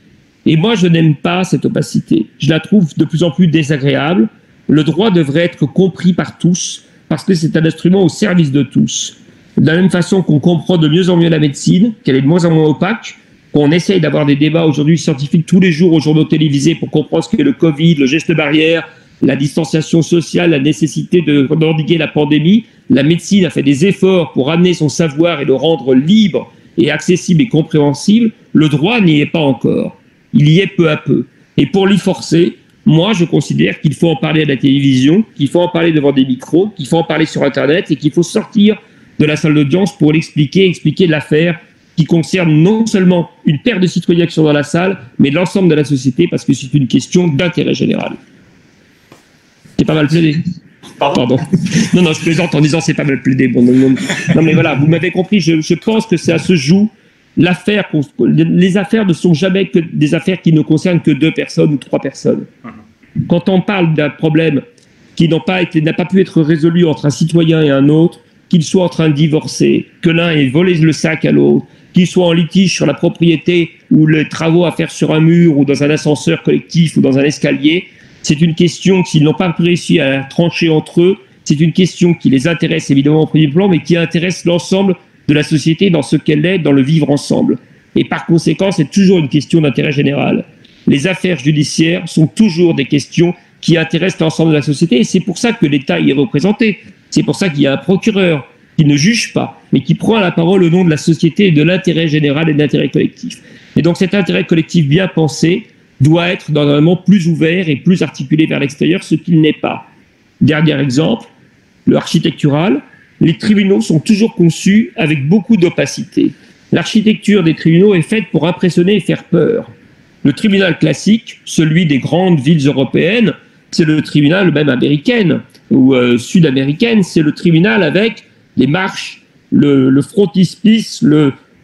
Et moi, je n'aime pas cette opacité. Je la trouve de plus en plus désagréable. Le droit devrait être compris par tous, parce que c'est un instrument au service de tous. De la même façon qu'on comprend de mieux en mieux la médecine, qu'elle est de moins en moins opaque, qu'on essaye d'avoir des débats aujourd'hui scientifiques tous les jours aux journaux télévisés pour comprendre ce qu'est le Covid, le geste barrière, la distanciation sociale, la nécessité d'endiguer la pandémie. La médecine a fait des efforts pour amener son savoir et le rendre libre et accessible et compréhensible. Le droit n'y est pas encore. Il y est peu à peu. Et pour l'y forcer, moi, je considère qu'il faut en parler à la télévision, qu'il faut en parler devant des micros, qu'il faut en parler sur Internet et qu'il faut sortir de la salle d'audience pour expliquer l'affaire qui concerne non seulement une paire de citoyens qui sont dans la salle, mais l'ensemble de la société, parce que c'est une question d'intérêt général. C'est pas mal plaidé. Pardon. Non, je plaisante en disant c'est pas mal plaidé. Bon, non, mais voilà, vous m'avez compris, je pense que ça se joue. Les affaires ne sont jamais que des affaires qui ne concernent que 2 personnes ou 3 personnes. Quand on parle d'un problème qui n'a pas pu être résolu entre un citoyen et un autre, qu'il soit en train de divorcer, que l'un ait volé le sac à l'autre, qu'il soit en litige sur la propriété ou les travaux à faire sur un mur ou dans un ascenseur collectif ou dans un escalier, c'est une question que s'ils n'ont pas réussi à trancher entre eux, c'est une question qui les intéresse évidemment au premier plan, mais qui intéresse l'ensemble de la société dans ce qu'elle est, dans le vivre ensemble. Et par conséquent, c'est toujours une question d'intérêt général. Les affaires judiciaires sont toujours des questions qui intéressent l'ensemble de la société, et c'est pour ça que l'État y est représenté. C'est pour ça qu'il y a un procureur qui ne juge pas, mais qui prend la parole au nom de la société et de l'intérêt général et de l'intérêt collectif. Et donc cet intérêt collectif bien pensé doit être normalement plus ouvert et plus articulé vers l'extérieur, ce qu'il n'est pas. Dernier exemple, le architectural. Les tribunaux sont toujours conçus avec beaucoup d'opacité. L'architecture des tribunaux est faite pour impressionner et faire peur. Le tribunal classique, celui des grandes villes européennes, c'est le tribunal même américain ou sud-américaine, c'est le tribunal avec les marches, le frontispice,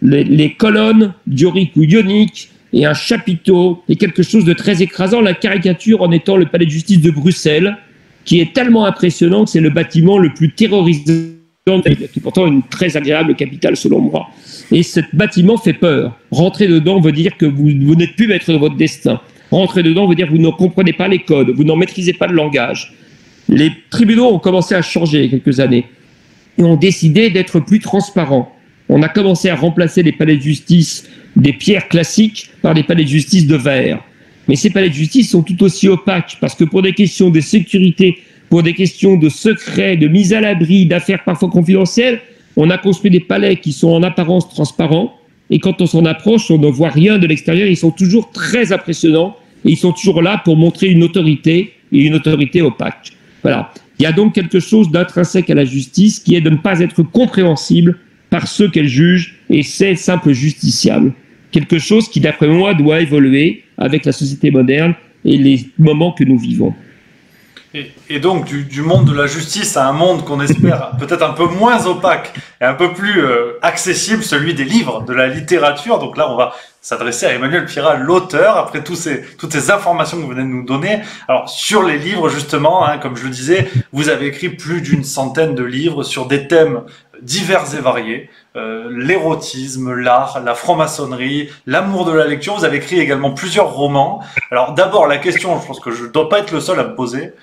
les colonnes doriques ou ioniques et un chapiteau et quelque chose de très écrasant. La caricature en étant le palais de justice de Bruxelles, qui est tellement impressionnant que c'est le bâtiment le plus terrorisant, qui est pourtant une très agréable capitale selon moi. Et ce bâtiment fait peur. Rentrer dedans veut dire que vous n'êtes plus maître de votre destin. Rentrer dedans veut dire que vous ne comprenez pas les codes, vous n'en maîtrisez pas le langage. Les tribunaux ont commencé à changer il y a quelques années et ont décidé d'être plus transparents. On a commencé à remplacer les palais de justice des pierres classiques par des palais de justice de verre. Mais ces palais de justice sont tout aussi opaques parce que pour des questions de sécurité, pour des questions de secret, de mise à l'abri, d'affaires parfois confidentielles, on a construit des palais qui sont en apparence transparents et quand on s'en approche, on ne voit rien de l'extérieur. Ils sont toujours très impressionnants et ils sont toujours là pour montrer une autorité et une autorité opaque. Voilà. Il y a donc quelque chose d'intrinsèque à la justice qui est de ne pas être compréhensible par ceux qu'elle juge et c'est simple justiciable. Quelque chose qui, d'après moi, doit évoluer avec la société moderne et les moments que nous vivons. Et donc, du monde de la justice à un monde qu'on espère peut-être un peu moins opaque et un peu plus accessible, celui des livres, de la littérature. Donc là, on va s'adresser à Emmanuel Pirat, l'auteur, après toutes ces informations que vous venez de nous donner. Alors, sur les livres, justement, comme je le disais, vous avez écrit plus d'une centaine de livres sur des thèmes divers et variés. L'érotisme, l'art, la franc-maçonnerie, l'amour de la lecture. Vous avez écrit également plusieurs romans. Alors d'abord, la question, je pense que je ne dois pas être le seul à me poser.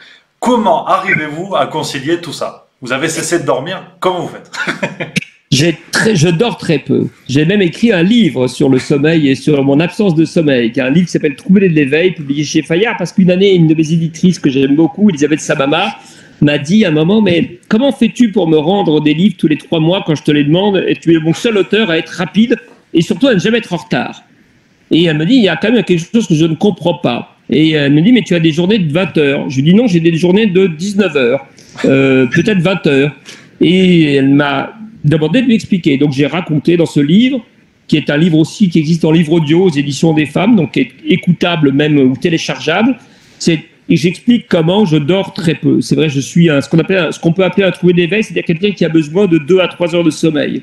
Comment arrivez-vous à concilier tout ça? Vous avez cessé de dormir, comment vous faites? Je dors très peu. J'ai même écrit un livre sur le sommeil et sur mon absence de sommeil, qui est un livre qui s'appelle Troublé de l'éveil, publié chez Fayard, parce qu'une année, une de mes éditrices que j'aime beaucoup, Elisabeth Sabama, m'a dit à un moment, mais comment fais-tu pour me rendre des livres tous les 3 mois quand je te les demande et tu es mon seul auteur à être rapide et surtout à ne jamais être en retard. Et elle me dit, il y a quand même quelque chose que je ne comprends pas. Et elle me dit, mais tu as des journées de 20 heures. Je lui dis, non, j'ai des journées de 19 heures, peut-être 20 heures. Et elle m'a demandé de lui expliquer. Donc j'ai raconté dans ce livre, qui est un livre aussi qui existe en livre audio aux éditions des femmes, donc qui est écoutable même ou téléchargeable, et j'explique comment je dors très peu. C'est vrai, je suis ce qu'on peut appeler un trouvé d'éveil, c'est-à-dire quelqu'un qui a besoin de 2 à 3 heures de sommeil.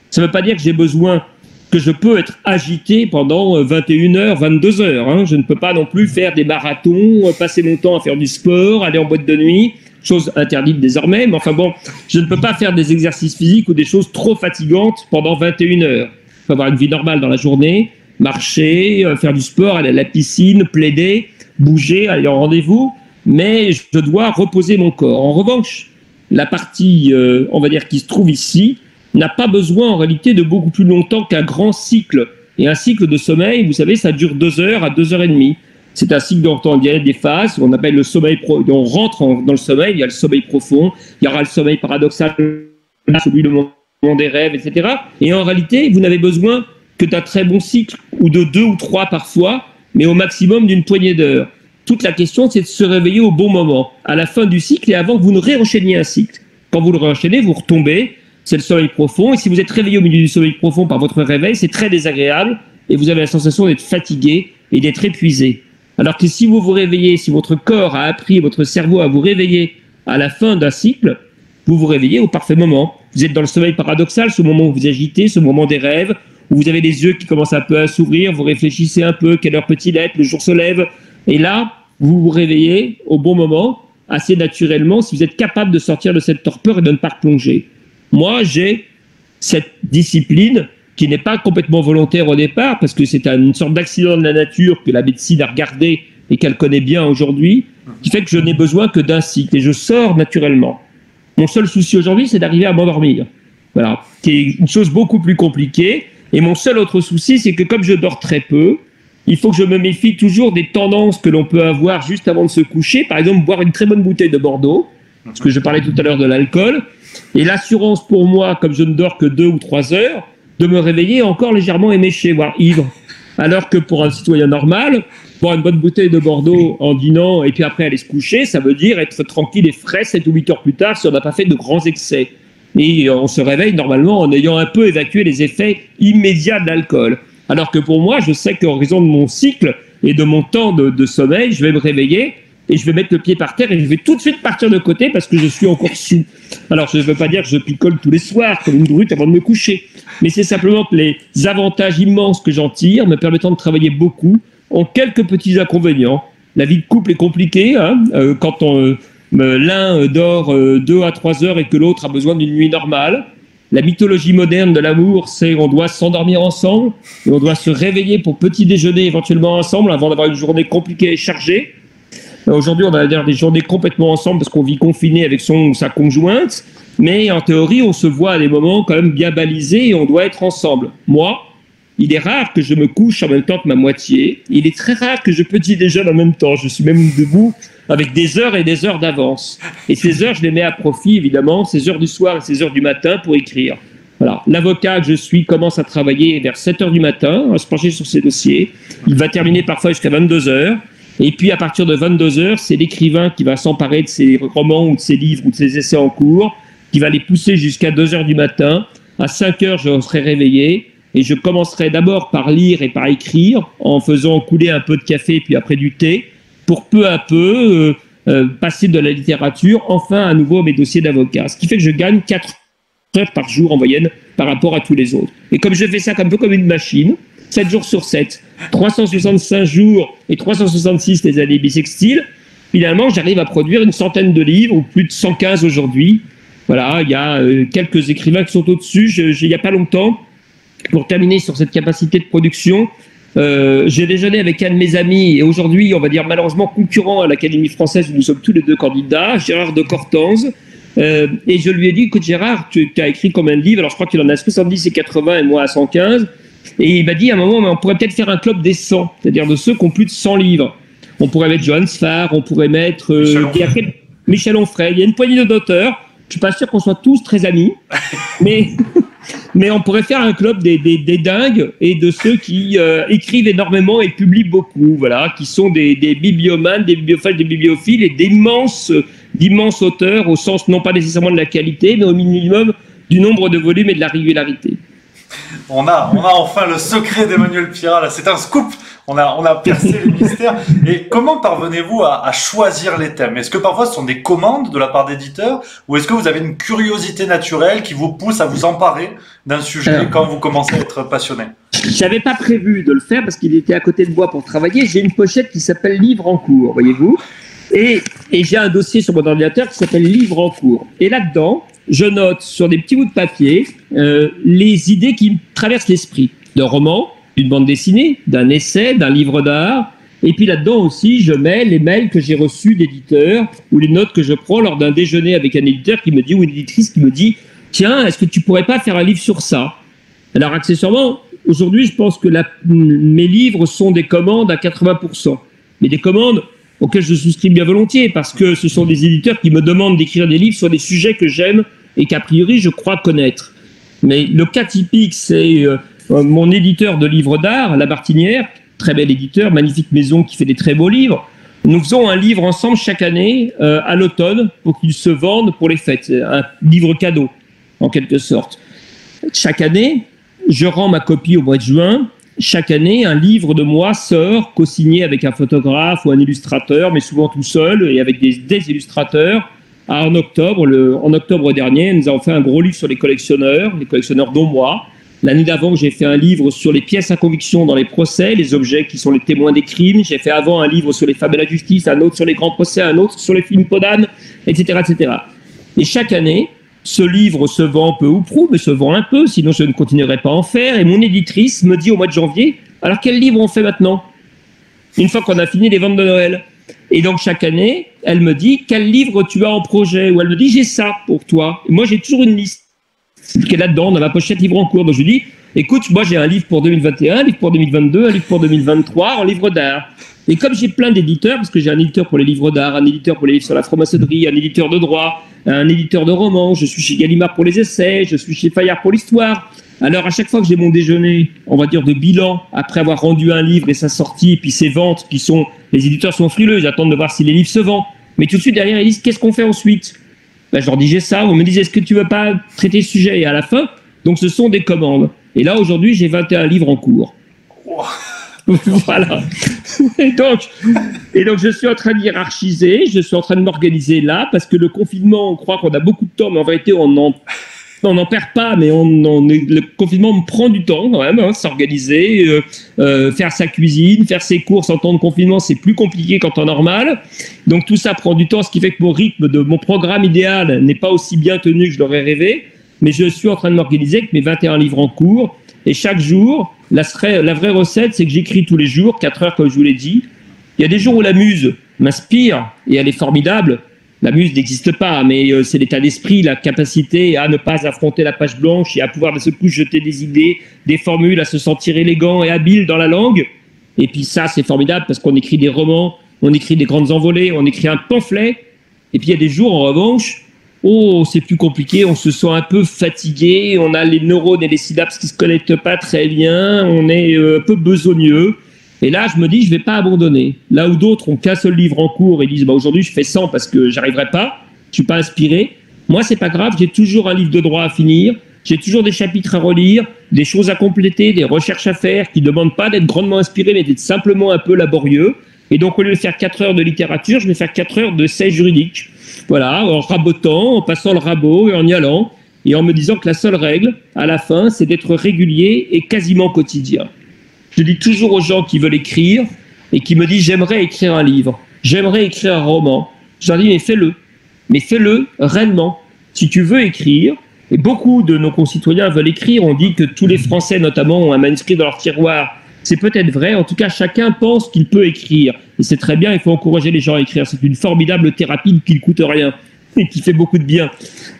Ça ne veut pas dire que je peux être agité pendant 21 heures, 22 heures. Je ne peux pas non plus faire des marathons, passer mon temps à faire du sport, aller en boîte de nuit, chose interdite désormais. Mais enfin bon, je ne peux pas faire des exercices physiques ou des choses trop fatigantes pendant 21 heures. Il faut avoir une vie normale dans la journée, marcher, faire du sport, aller à la piscine, plaider, bouger, aller en rendez-vous, mais je dois reposer mon corps. En revanche, la partie, on va dire, qui se trouve ici, n'a pas besoin en réalité de beaucoup plus longtemps qu'un grand cycle. Et un cycle de sommeil, vous savez, ça dure 2 heures à 2 heures et demie. C'est un cycle dont il y a des phases, on appelle le sommeil, on rentre dans le sommeil, il y a le sommeil profond, il y aura le sommeil paradoxal, celui du monde des rêves, etc. Et en réalité, vous n'avez besoin que d'un très bon cycle, ou de 2 ou 3 parfois, mais au maximum d'une poignée d'heures. Toute la question, c'est de se réveiller au bon moment, à la fin du cycle et avant que vous ne réenchaîniez un cycle. Quand vous le réenchaînez, vous retombez, c'est le sommeil profond, et si vous êtes réveillé au milieu du sommeil profond par votre réveil, c'est très désagréable, et vous avez la sensation d'être fatigué et d'être épuisé. Alors que si vous vous réveillez, si votre corps a appris, votre cerveau à vous réveiller à la fin d'un cycle, vous vous réveillez au parfait moment. Vous êtes dans le sommeil paradoxal, ce moment où vous agitez, ce moment des rêves, où vous avez les yeux qui commencent un peu à s'ouvrir, vous réfléchissez un peu, quelle heure peut-il être, le jour se lève, et là, vous vous réveillez au bon moment, assez naturellement, si vous êtes capable de sortir de cette torpeur et de ne pas replonger. Moi, j'ai cette discipline qui n'est pas complètement volontaire au départ, parce que c'est une sorte d'accident de la nature que la médecine a regardé et qu'elle connaît bien aujourd'hui, qui fait que je n'ai besoin que d'un cycle, et je sors naturellement. Mon seul souci aujourd'hui, c'est d'arriver à m'endormir. Voilà, qui est une chose beaucoup plus compliquée. Et mon seul autre souci, c'est que comme je dors très peu, il faut que je me méfie toujours des tendances que l'on peut avoir juste avant de se coucher. Par exemple, boire une très bonne bouteille de Bordeaux, parce que je parlais tout à l'heure de l'alcool. Et l'assurance pour moi, comme je ne dors que 2 ou 3 heures, de me réveiller encore légèrement éméché, voire ivre. Alors que pour un citoyen normal, boire une bonne bouteille de Bordeaux en dînant et puis après aller se coucher, ça veut dire être tranquille et frais 7 ou 8 heures plus tard si on n'a pas fait de grands excès. Et on se réveille normalement en ayant un peu évacué les effets immédiats de l'alcool. Alors que pour moi, je sais qu'en raison de mon cycle et de mon temps de sommeil, je vais me réveiller et je vais mettre le pied par terre et je vais tout de suite partir de côté parce que je suis encore sous. Alors, je ne veux pas dire que je picole tous les soirs comme une brute avant de me coucher, mais c'est simplement que les avantages immenses que j'en tire, me permettant de travailler beaucoup, ont quelques petits inconvénients. La vie de couple est compliquée, hein, quand l'un dort 2 à 3 heures et que l'autre a besoin d'une nuit normale. La mythologie moderne de l'amour, c'est on doit s'endormir ensemble, et on doit se réveiller pour petit déjeuner éventuellement ensemble avant d'avoir une journée compliquée et chargée. Aujourd'hui, on va dire des journées complètement ensemble parce qu'on vit confiné avec son ou sa conjointe, mais en théorie, on se voit à des moments quand même bien balisés et on doit être ensemble. Moi, il est rare que je me couche en même temps que ma moitié. Il est très rare que je petit déjeune en même temps. Je suis même debout avec des heures et des heures d'avance. Et ces heures, je les mets à profit, évidemment, ces heures du soir et ces heures du matin pour écrire. Voilà. L'avocat que je suis commence à travailler vers 7 heures du matin, à se pencher sur ses dossiers. Il va terminer parfois jusqu'à 22 heures. Et puis, à partir de 22 heures, c'est l'écrivain qui va s'emparer de ses romans ou de ses livres ou de ses essais en cours, qui va les pousser jusqu'à 2 heures du matin. À 5 heures, je serai réveillé. Et je commencerai d'abord par lire et par écrire, en faisant couler un peu de café, puis après du thé, pour peu à peu passer de la littérature, enfin à nouveau à mes dossiers d'avocat. Ce qui fait que je gagne 4 heures par jour en moyenne par rapport à tous les autres. Et comme je fais ça un peu comme une machine, 7 jours sur 7, 365 jours et 366 les années bissextiles, finalement j'arrive à produire une centaine de livres, ou plus de 115 aujourd'hui. Voilà, il y a quelques écrivains qui sont au-dessus. Il n'y a pas longtemps, pour terminer sur cette capacité de production, j'ai déjeuné avec un de mes amis, et aujourd'hui, on va dire malheureusement concurrent à l'Académie française, où nous sommes tous les deux candidats, Gérard de Cortanze, et je lui ai dit, écoute Gérard, tu as écrit combien de livres? Alors je crois qu'il en a 70 et 80 et moi à 115, et il m'a dit à un moment, mais on pourrait peut-être faire un club des 100, c'est-à-dire de ceux qui ont plus de 100 livres. On pourrait mettre Johann Sfar, on pourrait mettre Michel Onfray, il y a une poignée d'auteurs, je suis pas sûr qu'on soit tous très amis, mais on pourrait faire un club des dingues et de ceux qui écrivent énormément et publient beaucoup, voilà, qui sont des bibliomanes, des bibliophiles, des bibliophiles et d'immenses auteurs, au sens non pas nécessairement de la qualité, mais au minimum du nombre de volumes et de la régularité. On a enfin le secret d'Emmanuel Pirat, là, c'est un scoop. On a percé les mystères. Et comment parvenez-vous à choisir les thèmes? Est-ce que parfois ce sont des commandes de la part d'éditeurs, ou est-ce que vous avez une curiosité naturelle qui vous pousse à vous emparer d'un sujet quand vous commencez à être passionné? J'avais pas prévu de le faire parce qu'il était à côté de moi pour travailler. J'ai une pochette qui s'appelle Livre en cours, voyez-vous. Et j'ai un dossier sur mon ordinateur qui s'appelle Livre en cours. Et là-dedans, je note sur des petits bouts de papier les idées qui me traversent l'esprit. D'un roman, d'une bande dessinée, d'un essai, d'un livre d'art. Et puis là-dedans aussi, je mets les mails que j'ai reçus d'éditeurs ou les notes que je prends lors d'un déjeuner avec un éditeur qui me dit, ou une éditrice qui me dit « Tiens, est-ce que tu pourrais pas faire un livre sur ça ?» Alors accessoirement, aujourd'hui, je pense que mes livres sont des commandes à 80%. Mais des commandes auxquelles je souscris bien volontiers parce que ce sont des éditeurs qui me demandent d'écrire des livres sur des sujets que j'aime et qu'a priori, je crois connaître. Mais le cas typique, c'est mon éditeur de livres d'art, La Martinière, très bel éditeur, magnifique maison qui fait des très beaux livres. Nous faisons un livre ensemble chaque année à l'automne pour qu'il se vende pour les fêtes. Un livre cadeau, en quelque sorte. Chaque année, je rends ma copie au mois de juin. Chaque année, un livre de moi sort, co-signé avec un photographe ou un illustrateur, mais souvent tout seul et avec des illustrateurs. En octobre dernier, nous avons fait un gros livre sur les collectionneurs dont moi. L'année d'avant, j'ai fait un livre sur les pièces à conviction dans les procès, les objets qui sont les témoins des crimes. J'ai fait avant un livre sur les femmes et la justice, un autre sur les grands procès, un autre sur les films Podane, etc., etc. Et chaque année, ce livre se vend peu ou prou, mais se vend un peu, sinon je ne continuerai pas à en faire. Et mon éditrice me dit au mois de janvier, alors quel livre on fait maintenant? Une fois qu'on a fini les ventes de Noël. Et donc, chaque année, elle me dit quel livre tu as en projet, ou elle me dit j'ai ça pour toi. Et moi, j'ai toujours une liste qui est là-dedans, dans ma pochette livre en cours. Donc, je lui dis écoute, moi, j'ai un livre pour 2021, un livre pour 2022, un livre pour 2023 en livre d'art. Et comme j'ai plein d'éditeurs, parce que j'ai un éditeur pour les livres d'art, un éditeur pour les livres sur la franc-maçonnerie, un éditeur de droit, un éditeur de romans, je suis chez Gallimard pour les essais, je suis chez Fayard pour l'histoire. Alors, à chaque fois que j'ai mon déjeuner, on va dire de bilan, après avoir rendu un livre et sa sortie, et puis ses ventes, les éditeurs sont frileux, ils attendent de voir si les livres se vendent. Mais tout de suite, derrière, ils disent, qu'est-ce qu'on fait ensuite? Ben, je leur dis, j'ai ça, on me dit, est-ce que tu veux pas traiter ce sujet? Et à la fin, donc ce sont des commandes. Et là, aujourd'hui, j'ai 21 livres en cours. Wow. Voilà. Et donc, je suis en train de hiérarchiser, je suis en train de m'organiser là, parce que le confinement, on croit qu'on a beaucoup de temps, mais en vérité, on n'en perd pas, mais le confinement me prend du temps quand même, s'organiser, faire sa cuisine, faire ses courses en temps de confinement, c'est plus compliqué qu'en temps normal. Donc tout ça prend du temps, ce qui fait que mon rythme de mon programme idéal n'est pas aussi bien tenu que je l'aurais rêvé, mais je suis en train de m'organiser avec mes 21 livres en cours, et chaque jour, la vraie recette, c'est que j'écris tous les jours, 4 heures comme je vous l'ai dit. Il y a des jours où la muse m'inspire, et elle est formidable. La muse n'existe pas, mais c'est l'état d'esprit, la capacité à ne pas affronter la page blanche et à pouvoir de ce coup jeter des idées, des formules, à se sentir élégant et habile dans la langue. Et puis ça, c'est formidable parce qu'on écrit des romans, on écrit des grandes envolées, on écrit un pamphlet. Et puis il y a des jours, en revanche, c'est plus compliqué, on se sent un peu fatigué, on a les neurones et les synapses qui se connectent pas très bien, on est un peu besogneux. Et là, je me dis, je vais pas abandonner. Là où d'autres ont qu'un seul livre en cours et disent, aujourd'hui, je fais 100 parce que j'arriverai pas, je suis pas inspiré. Moi, c'est pas grave, j'ai toujours un livre de droit à finir, j'ai toujours des chapitres à relire, des choses à compléter, des recherches à faire qui demandent pas d'être grandement inspiré, mais d'être simplement un peu laborieux. Et donc, au lieu de faire 4 heures de littérature, je vais faire 4 heures de essais juridiques. Voilà, en rabotant, en passant le rabot et en y allant, et en me disant que la seule règle, à la fin, c'est d'être régulier et quasiment quotidien. Je dis toujours aux gens qui veulent écrire et qui me disent « j'aimerais écrire un livre, j'aimerais écrire un roman ». Je leur dis « mais fais-le réellement. Si tu veux écrire, et beaucoup de nos concitoyens veulent écrire, on dit que tous les Français notamment ont un manuscrit dans leur tiroir. C'est peut-être vrai, en tout cas chacun pense qu'il peut écrire. Et c'est très bien, il faut encourager les gens à écrire. C'est une formidable thérapie qui ne coûte rien et qui fait beaucoup de bien.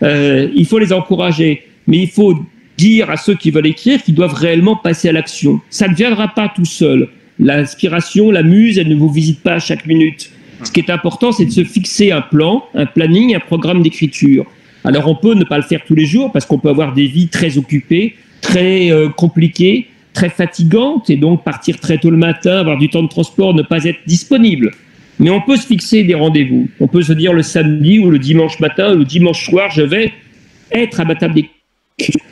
Il faut les encourager, mais il faut dire à ceux qui veulent écrire qu'ils doivent réellement passer à l'action. Ça ne viendra pas tout seul. L'inspiration, la muse, elle ne vous visite pas à chaque minute. Ce qui est important, c'est de se fixer un plan, un planning, un programme d'écriture. Alors on peut ne pas le faire tous les jours parce qu'on peut avoir des vies très occupées, très compliquées, très fatigantes, et donc partir très tôt le matin, avoir du temps de transport, ne pas être disponible. Mais on peut se fixer des rendez-vous. On peut se dire le samedi ou le dimanche matin ou le dimanche soir, je vais être à ma table d'écriture.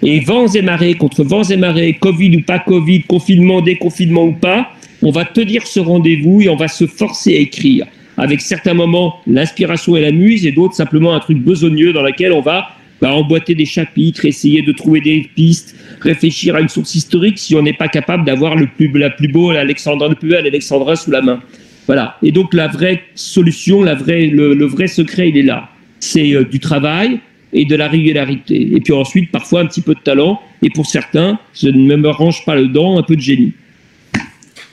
Et vents et marées, contre vents et marées, Covid ou pas Covid, confinement, déconfinement ou pas, on va tenir ce rendez-vous et on va se forcer à écrire. Avec certains moments, l'inspiration et la muse, et d'autres simplement un truc besogneux dans lequel on va emboîter des chapitres, essayer de trouver des pistes, réfléchir à une source historique si on n'est pas capable d'avoir le plus beau Alexandrin sous la main. Voilà. Et donc la vraie solution, le vrai secret, il est là. C'est du travail et de la régularité. Et puis ensuite, parfois, un petit peu de talent. Et pour certains, je ne me range pas le dent, un peu de génie.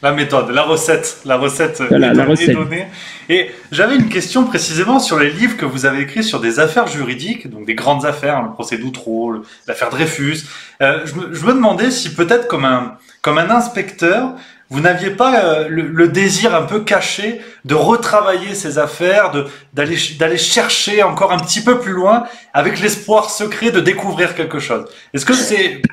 La méthode, la recette voilà, est donnée. Et j'avais une question précisément sur les livres que vous avez écrits sur des affaires juridiques, donc des grandes affaires, le procès d'Outreau, l'affaire Dreyfus. Je me demandais si peut-être comme un inspecteur, vous n'aviez pas le désir un peu caché de retravailler ces affaires, d'aller chercher encore un petit peu plus loin avec l'espoir secret de découvrir quelque chose. Est-ce que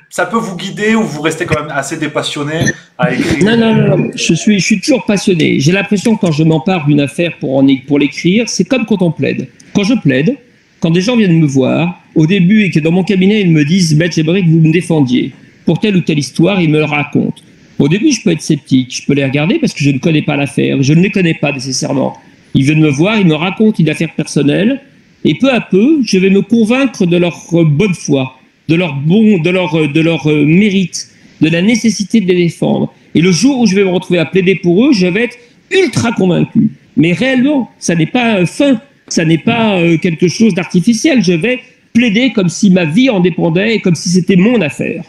ça peut vous guider ou vous restez quand même assez dépassionné à écrire? Non. Je suis toujours passionné. J'ai l'impression que quand je m'empare d'une affaire pour l'écrire, c'est comme quand on plaide. Quand je plaide, quand des gens viennent me voir, au début et que dans mon cabinet, ils me disent « Maître, j'aimerais que vous me défendiez. » Pour telle ou telle histoire, ils me le racontent. Au début, je peux être sceptique, je peux les regarder parce que je ne connais pas l'affaire, je ne les connais pas nécessairement. Ils viennent me voir, ils me racontent une affaire personnelle, et peu à peu, je vais me convaincre de leur bonne foi, de leur mérite, de la nécessité de les défendre. Et le jour où je vais me retrouver à plaider pour eux, je vais être ultra convaincu. Mais réellement, ça n'est pas fin, ça n'est pas quelque chose d'artificiel. Je vais plaider comme si ma vie en dépendait et comme si c'était mon affaire.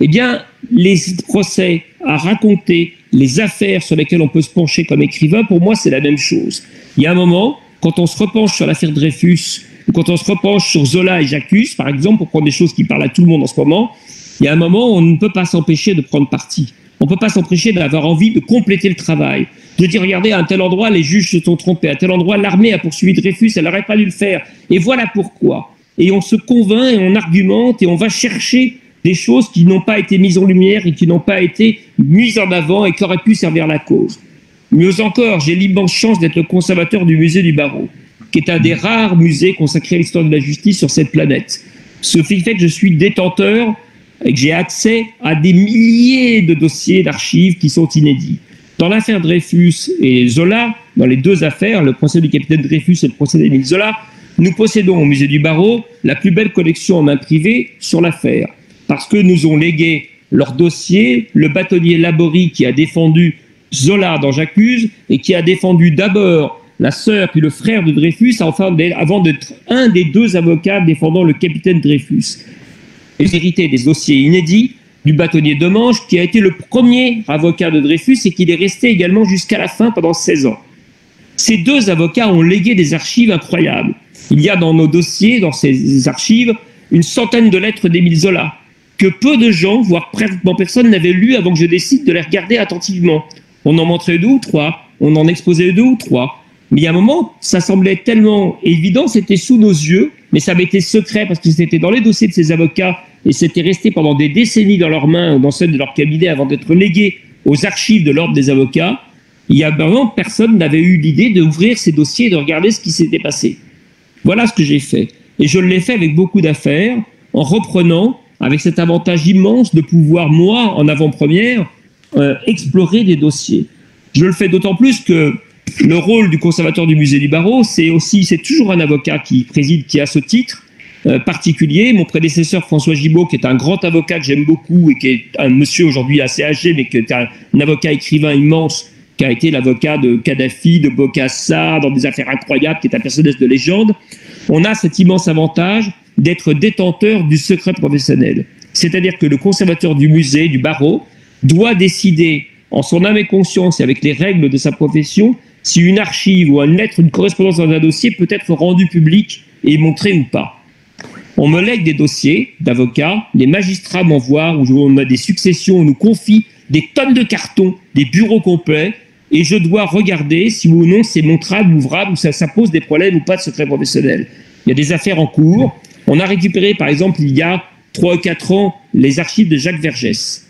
Eh bien, les procès à raconter, les affaires sur lesquelles on peut se pencher comme écrivain, pour moi, c'est la même chose. Il y a un moment, quand on se repenche sur l'affaire Dreyfus, ou quand on se repenche sur Zola et J'accuse, par exemple, pour prendre des choses qui parlent à tout le monde en ce moment, il y a un moment où on ne peut pas s'empêcher de prendre parti. On ne peut pas s'empêcher d'avoir envie de compléter le travail, de dire, regardez, à un tel endroit, les juges se sont trompés, à tel endroit, l'armée a poursuivi Dreyfus, elle n'aurait pas dû le faire. Et voilà pourquoi. Et on se convainc et on argumente et on va chercher des choses qui n'ont pas été mises en lumière et qui n'ont pas été mises en avant et qui auraient pu servir la cause. Mieux encore, j'ai l'immense chance d'être le conservateur du musée du Barreau, qui est un des rares musées consacrés à l'histoire de la justice sur cette planète. Ce qui fait que je suis détenteur et que j'ai accès à des milliers de dossiers d'archives qui sont inédits. Dans l'affaire Dreyfus et Zola, dans les deux affaires, le procès du capitaine Dreyfus et le procès d'Émile Zola, nous possédons au musée du Barreau la plus belle collection en main privée sur l'affaire, parce que nous ont légué leur dossier le bâtonnier Laborie qui a défendu Zola dans J'accuse et qui a défendu d'abord la sœur puis le frère de Dreyfus avant d'être un des deux avocats défendant le capitaine Dreyfus. Et l'hérité des dossiers inédits du bâtonnier Demange qui a été le premier avocat de Dreyfus et qui est resté également jusqu'à la fin pendant 16 ans. Ces deux avocats ont légué des archives incroyables. Il y a dans nos dossiers, dans ces archives, une centaine de lettres d'Émile Zola que peu de gens, voire pratiquement personne, n'avaient lues avant que je décide de les regarder attentivement. On en montrait 2 ou 3, on en exposait 2 ou 3. Mais il y a un moment, ça semblait tellement évident, c'était sous nos yeux, mais ça avait été secret parce que c'était dans les dossiers de ces avocats et c'était resté pendant des décennies dans leurs mains ou dans celles de leur cabinet avant d'être légué aux archives de l'ordre des avocats. Il y a vraiment personne n'avait eu l'idée d'ouvrir ces dossiers et de regarder ce qui s'était passé. Voilà ce que j'ai fait. Et je l'ai fait avec beaucoup d'affaires, en reprenant, avec cet avantage immense de pouvoir, moi, en avant-première, explorer des dossiers. Je le fais d'autant plus que le rôle du conservateur du musée du Barreau, c'est toujours un avocat qui préside, qui a ce titre particulier. Mon prédécesseur François Gibault, qui est un grand avocat que j'aime beaucoup et qui est un monsieur aujourd'hui assez âgé, mais qui est un avocat écrivain immense, qui a été l'avocat de Kadhafi, de Bokassa, dans des affaires incroyables, qui est un personnage de légende. On a cet immense avantage d'être détenteur du secret professionnel. C'est-à-dire que le conservateur du musée, du Barreau, doit décider en son âme et conscience et avec les règles de sa profession si une archive ou une lettre, une correspondance dans un dossier peut être rendue publique et montrée ou pas. On me lègue des dossiers d'avocats, les magistrats m'envoient, où on a des successions, on nous confie des tonnes de cartons, des bureaux complets, et je dois regarder si oui ou non c'est montrable, ouvrable, ou ça pose des problèmes ou pas de secret professionnel. Il y a des affaires en cours. On a récupéré, par exemple, il y a 3 ou 4 ans, les archives de Jacques Vergès.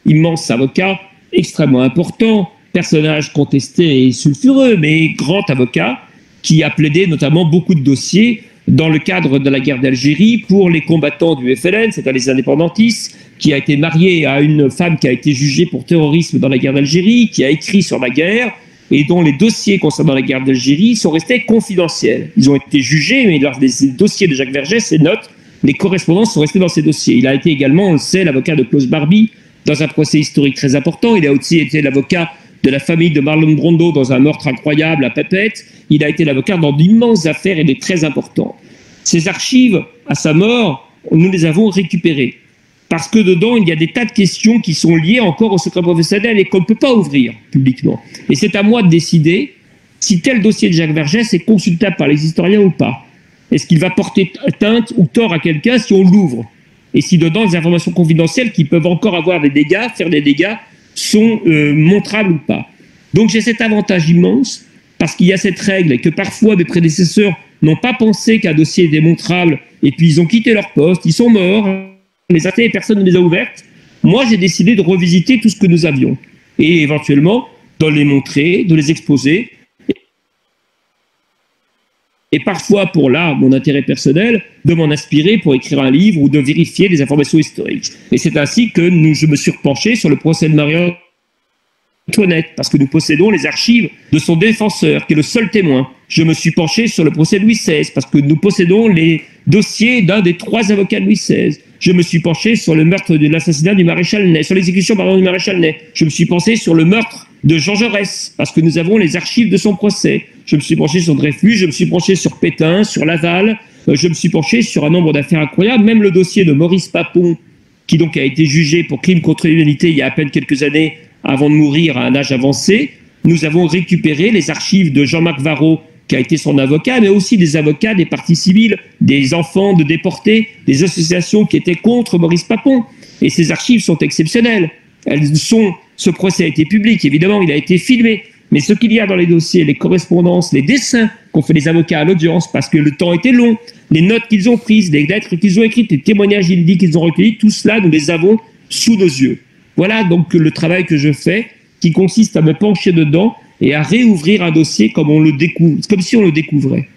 Immense avocat, extrêmement important, personnage contesté et sulfureux, mais grand avocat, qui a plaidé notamment beaucoup de dossiers dans le cadre de la guerre d'Algérie pour les combattants du FLN, c'est-à-dire les indépendantistes, qui a été marié à une femme qui a été jugée pour terrorisme dans la guerre d'Algérie, qui a écrit sur la guerre, et dont les dossiers concernant la guerre d'Algérie sont restés confidentiels. Ils ont été jugés, mais lors des dossiers de Jacques Vergès, ces notes, les correspondances sont restées dans ces dossiers. Il a été également, on le sait, l'avocat de Klaus Barbie dans un procès historique très important. Il a aussi été l'avocat de la famille de Marlon Brando dans un meurtre incroyable à Papeete. Il a été l'avocat dans d'immenses affaires et des très importants. Ces archives, à sa mort, nous les avons récupérées. Parce que dedans, il y a des tas de questions qui sont liées encore au secret professionnel et qu'on ne peut pas ouvrir publiquement. Et c'est à moi de décider si tel dossier de Jacques Vergès est consultable par les historiens ou pas. Est-ce qu'il va porter atteinte ou tort à quelqu'un si on l'ouvre? Et si dedans, les informations confidentielles qui peuvent encore avoir des dégâts, faire des dégâts, sont montrables ou pas. Donc j'ai cet avantage immense, parce qu'il y a cette règle et que parfois mes prédécesseurs n'ont pas pensé qu'un dossier était montrable, et puis ils ont quitté leur poste, ils sont morts, les affaires, personne ne les a ouvertes. Moi, j'ai décidé de revisiter tout ce que nous avions, et éventuellement de les montrer, de les exposer, et parfois, pour là, mon intérêt personnel, de m'en inspirer pour écrire un livre ou de vérifier les informations historiques. Et c'est ainsi que je me suis repenché sur le procès de Marie-Antoinette, parce que nous possédons les archives de son défenseur, qui est le seul témoin. Je me suis penché sur le procès de Louis XVI, parce que nous possédons les dossiers d'un des 3 avocats de Louis XVI. Je me suis penché sur le meurtre de l'assassinat du maréchal Ney, sur l'exécution du maréchal Ney. Je me suis penché sur le meurtre de Jean Jaurès, parce que nous avons les archives de son procès. Je me suis penché sur Dreyfus, je me suis penché sur Pétain, sur Laval, je me suis penché sur un nombre d'affaires incroyables, même le dossier de Maurice Papon, qui donc a été jugé pour crime contre l'humanité il y a à peine quelques années avant de mourir à un âge avancé. Nous avons récupéré les archives de Jean-Marc Varro, qui a été son avocat, mais aussi des avocats des parties civiles, des enfants de déportés, des associations qui étaient contre Maurice Papon. Et ces archives sont exceptionnelles. Ce procès a été public, évidemment, il a été filmé. Mais ce qu'il y a dans les dossiers, les correspondances, les dessins qu'ont fait les avocats à l'audience, parce que le temps était long, les notes qu'ils ont prises, les lettres qu'ils ont écrites, les témoignages inédits qu'ils ont recueillis, tout cela, nous les avons sous nos yeux. Voilà donc le travail que je fais, qui consiste à me pencher dedans et à réouvrir un dossier comme on le découvre, comme si on le découvrait.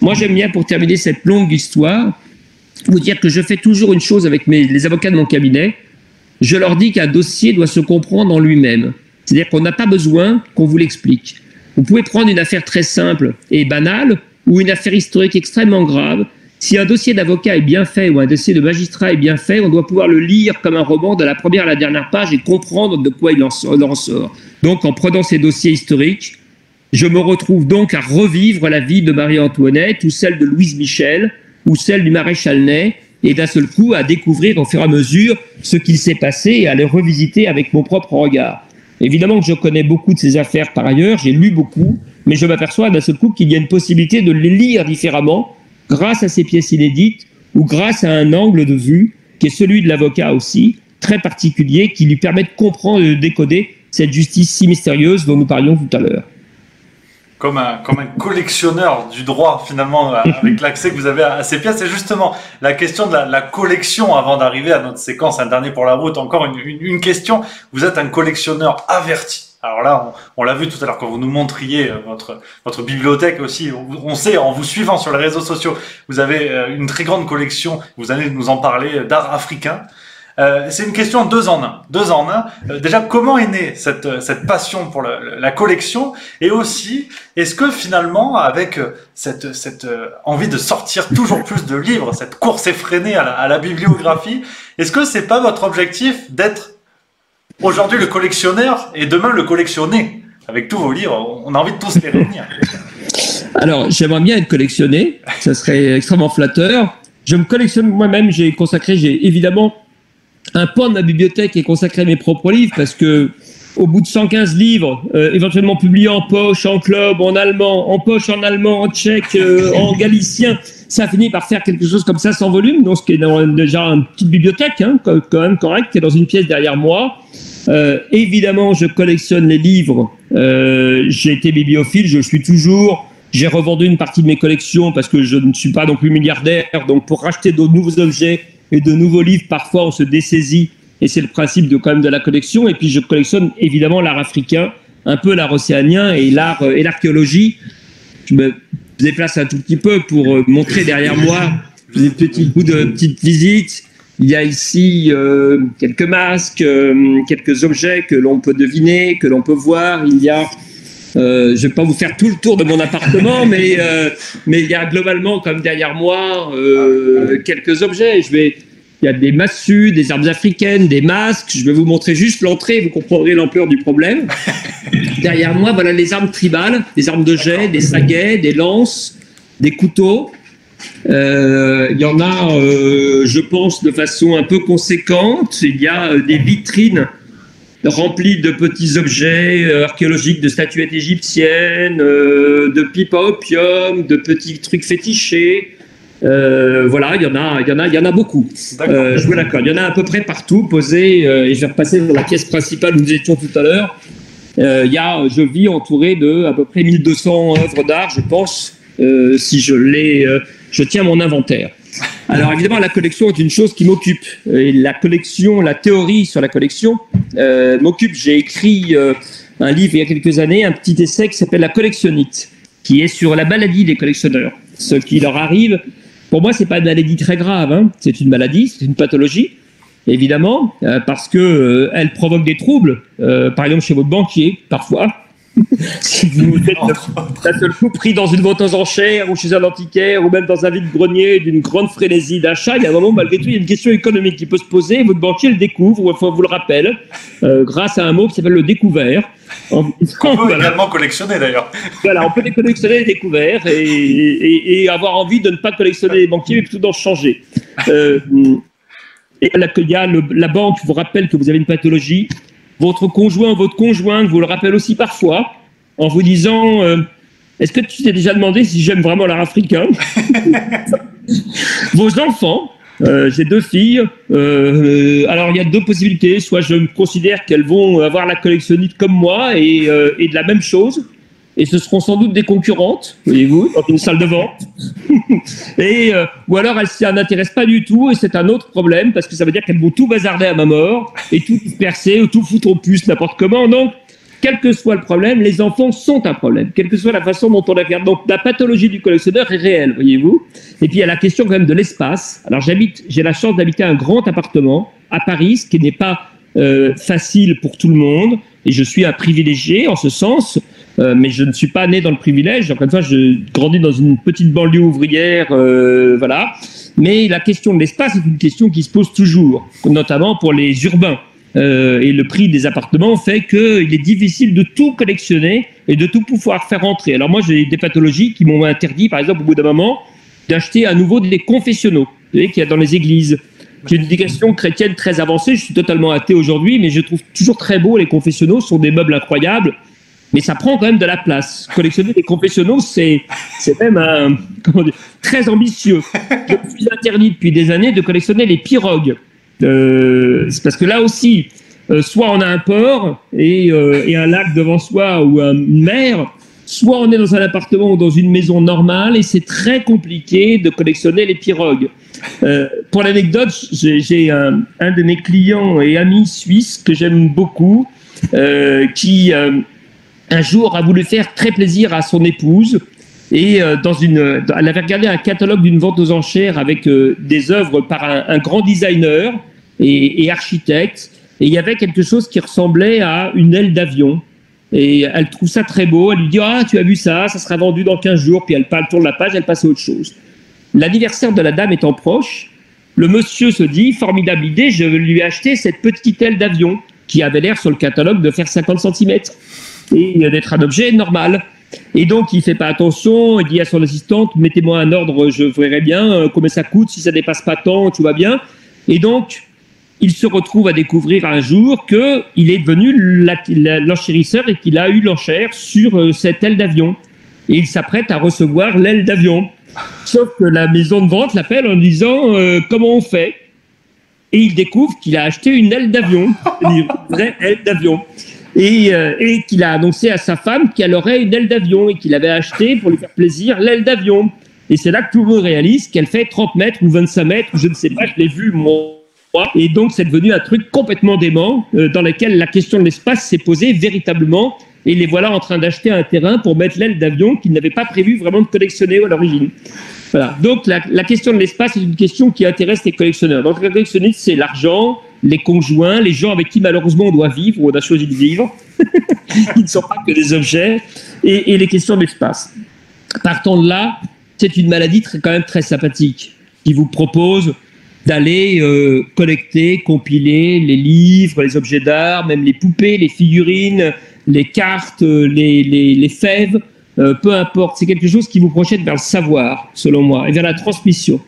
Moi, j'aime bien, pour terminer cette longue histoire, vous dire que je fais toujours une chose avec les avocats de mon cabinet. Je leur dis qu'un dossier doit se comprendre en lui-même. C'est-à-dire qu'on n'a pas besoin qu'on vous l'explique. Vous pouvez prendre une affaire très simple et banale ou une affaire historique extrêmement grave. Si un dossier d'avocat est bien fait ou un dossier de magistrat est bien fait, on doit pouvoir le lire comme un roman de la première à la dernière page et comprendre de quoi il en sort. Donc, en prenant ces dossiers historiques, je me retrouve donc à revivre la vie de Marie-Antoinette ou celle de Louise Michel ou celle du maréchal Ney, et d'un seul coup à découvrir au fur et à mesure ce qu'il s'est passé et à les revisiter avec mon propre regard. Évidemment que je connais beaucoup de ces affaires par ailleurs, j'ai lu beaucoup, mais je m'aperçois d'un seul coup qu'il y a une possibilité de les lire différemment grâce à ces pièces inédites ou grâce à un angle de vue qui est celui de l'avocat aussi, très particulier, qui lui permet de comprendre et de décoder cette justice si mystérieuse dont nous parlions tout à l'heure. Comme un collectionneur du droit, finalement, avec l'accès que vous avez à ces pièces. C'est justement la question de la collection avant d'arriver à notre séquence, un dernier pour la route. Encore une question. Vous êtes un collectionneur averti. Alors là, on l'a vu tout à l'heure quand vous nous montriez votre bibliothèque aussi. On sait, en vous suivant sur les réseaux sociaux, vous avez une très grande collection. Vous allez nous en parler d'art africain. C'est une question deux en un. Déjà, comment est née cette passion pour la collection, et aussi, est-ce que finalement, avec cette envie de sortir toujours plus de livres, cette course effrénée à la bibliographie, est-ce que c'est pas votre objectif d'être aujourd'hui le collectionneur et demain le collectionné? Avec tous vos livres, on a envie de tous les réunir. Alors, j'aimerais bien être collectionné, ça serait extrêmement flatteur. Je me collectionne moi-même, j'ai évidemment un pan de ma bibliothèque est consacré à mes propres livres, parce que au bout de 115 livres, éventuellement publiés en poche, en club, en allemand, en poche, en allemand, en tchèque, en galicien, ça finit par faire quelque chose comme ça, 100 volumes, donc ce qui est déjà une petite bibliothèque, hein, quand même correcte, qui est dans une pièce derrière moi. Évidemment, je collectionne les livres. J'ai été bibliophile, je le suis toujours. J'ai revendu une partie de mes collections parce que je ne suis pas non plus milliardaire, donc pour racheter de nouveaux objets et de nouveaux livres, parfois on se dessaisit, et c'est le principe quand même de la collection. Et puis je collectionne évidemment l'art africain, un peu l'art océanien et l'art et l'archéologie. Je me déplace un tout petit peu pour montrer derrière moi des petits bouts de petites visites. Il y a ici quelques masques, quelques objets que l'on peut deviner, que l'on peut voir. Il y a je ne vais pas vous faire tout le tour de mon appartement, mais il y a globalement, comme derrière moi, quelques objets. Il y a des massues, des armes africaines, des masques. Je vais vous montrer juste l'entrée, vous comprendrez l'ampleur du problème. Derrière moi, voilà les armes tribales, des armes de jet, des saguets, des lances, des couteaux. Il y en a, je pense, de façon un peu conséquente. Il y a des vitrines rempli de petits objets archéologiques, de statuettes égyptiennes, de pipes à opium, de petits trucs fétichés. Voilà, il y en a beaucoup. Je vous l'accorde. Il y en a à peu près partout posés. Et je vais repasser dans la pièce principale où nous étions tout à l'heure. Je vis entouré de à peu près 1200 œuvres d'art, je pense, si je tiens mon inventaire. Alors évidemment, la collection est une chose qui m'occupe. Et la théorie sur la collection m'occupe. J'ai écrit un livre il y a quelques années, un petit essai qui s'appelle La collectionnite, qui est sur la maladie des collectionneurs. Ce qui leur arrive, pour moi, c'est pas une maladie très grave, hein. C'est une maladie, c'est une pathologie, évidemment, parce que elle provoque des troubles, par exemple chez votre banquier, parfois. Si vous êtes d'un seul coup pris dans une vente aux enchères ou chez un antiquaire ou même dans un vide-grenier d'une grande frénésie d'achat, il y a un moment, malgré tout, il y a une question économique qui peut se poser et votre banquier le découvre, ou enfin vous le rappelle, grâce à un mot qui s'appelle le découvert. On peut également collectionner d'ailleurs. Voilà, on peut les collectionner les découverts et avoir envie de ne pas collectionner les banquiers mais plutôt d'en changer. Et là, il y a la banque vous rappelle que vous avez une pathologie. votre conjoint, votre conjointe vous le rappelle aussi parfois, en vous disant est-ce que tu t'es déjà demandé si j'aime vraiment l'art africain? Vos enfants, j'ai 2 filles, alors il y a 2 possibilités, soit je me considère qu'elles vont avoir la collectionnite comme moi et de la même chose, et ce seront sans doute des concurrentes, voyez-vous, dans une salle de vente. Ou alors elles s'y intéressent pas du tout, et c'est un autre problème, parce que ça veut dire qu'elles vont tout bazarder à ma mort, et tout disperser, ou tout foutre au puce n'importe comment. Donc, quel que soit le problème, les enfants sont un problème, quelle que soit la façon dont on les regarde. Donc, la pathologie du collectionneur est réelle, voyez-vous. Et puis, il y a la question quand même de l'espace. Alors, j'ai la chance d'habiter un grand appartement à Paris, ce qui n'est pas facile pour tout le monde, et je suis un privilégié en ce sens. Mais je ne suis pas né dans le privilège. Encore une fois, je grandis dans une petite banlieue ouvrière, voilà. Mais la question de l'espace est une question qui se pose toujours, notamment pour les urbains. Et le prix des appartements fait qu'il est difficile de tout collectionner et de tout pouvoir faire entrer. Alors moi, j'ai des pathologies qui m'ont interdit, par exemple, au bout d'un moment, d'acheter à nouveau des confessionnaux, vous savez, qu'il y a dans les églises. J'ai une éducation chrétienne très avancée. Je suis totalement athée aujourd'hui, mais je trouve toujours très beau les confessionnaux. Ce sont des meubles incroyables. Mais ça prend quand même de la place. Collectionner des confessionnaux, c'est même très ambitieux. Je me suis interdit depuis des années de collectionner les pirogues. C'est parce que là aussi, soit on a un port et un lac devant soi ou une mer, soit on est dans un appartement ou dans une maison normale et c'est très compliqué de collectionner les pirogues. Pour l'anecdote, j'ai un de mes clients et amis suisses que j'aime beaucoup, qui un jour a voulu faire très plaisir à son épouse et elle avait regardé un catalogue d'une vente aux enchères avec des œuvres par un grand designer et architecte, et il y avait quelque chose qui ressemblait à une aile d'avion. Et elle trouve ça très beau, elle lui dit « Ah, tu as vu ça, ça sera vendu dans 15 jours », puis elle tourne la page, elle passe à autre chose. L'anniversaire de la dame étant proche, le monsieur se dit « Formidable idée, je vais lui acheter cette petite aile d'avion » qui avait l'air sur le catalogue de faire 50 cm et d'être un objet normal. Et donc, il ne fait pas attention, il dit à son assistante « Mettez-moi un ordre, je verrai bien combien ça coûte, si ça dépasse pas tant, tout va bien ». Et donc, il se retrouve à découvrir un jour qu'il est devenu l'enchérisseur et qu'il a eu l'enchère sur cette aile d'avion. Et il s'apprête à recevoir l'aile d'avion. Sauf que la maison de vente l'appelle en disant comment on fait. Et il découvre qu'il a acheté une aile d'avion, une vraie aile d'avion. Et qu'il a annoncé à sa femme qu'elle aurait une aile d'avion et qu'il avait acheté pour lui faire plaisir l'aile d'avion. Et c'est là que tout le monde réalise qu'elle fait 30 mètres ou 25 mètres, ou je ne sais pas, je l'ai vu moi. Et donc c'est devenu un truc complètement dément dans lequel la question de l'espace s'est posée véritablement. Et les voilà en train d'acheter un terrain pour mettre l'aile d'avion qu'ils n'avaient pas prévu vraiment de collectionner à l'origine. Voilà. Donc la question de l'espace est une question qui intéresse les collectionneurs. Donc la collectionniste, c'est l'argent, les conjoints, les gens avec qui malheureusement on doit vivre, ou on a choisi de vivre, qui ne sont pas que des objets, et les questions de l'espace. Partant de là, c'est une maladie quand même très sympathique, qui vous propose d'aller collecter, compiler les livres, les objets d'art, même les poupées, les figurines, les cartes, les fèves, peu importe. C'est quelque chose qui vous projette vers le savoir, selon moi, et vers la transmission.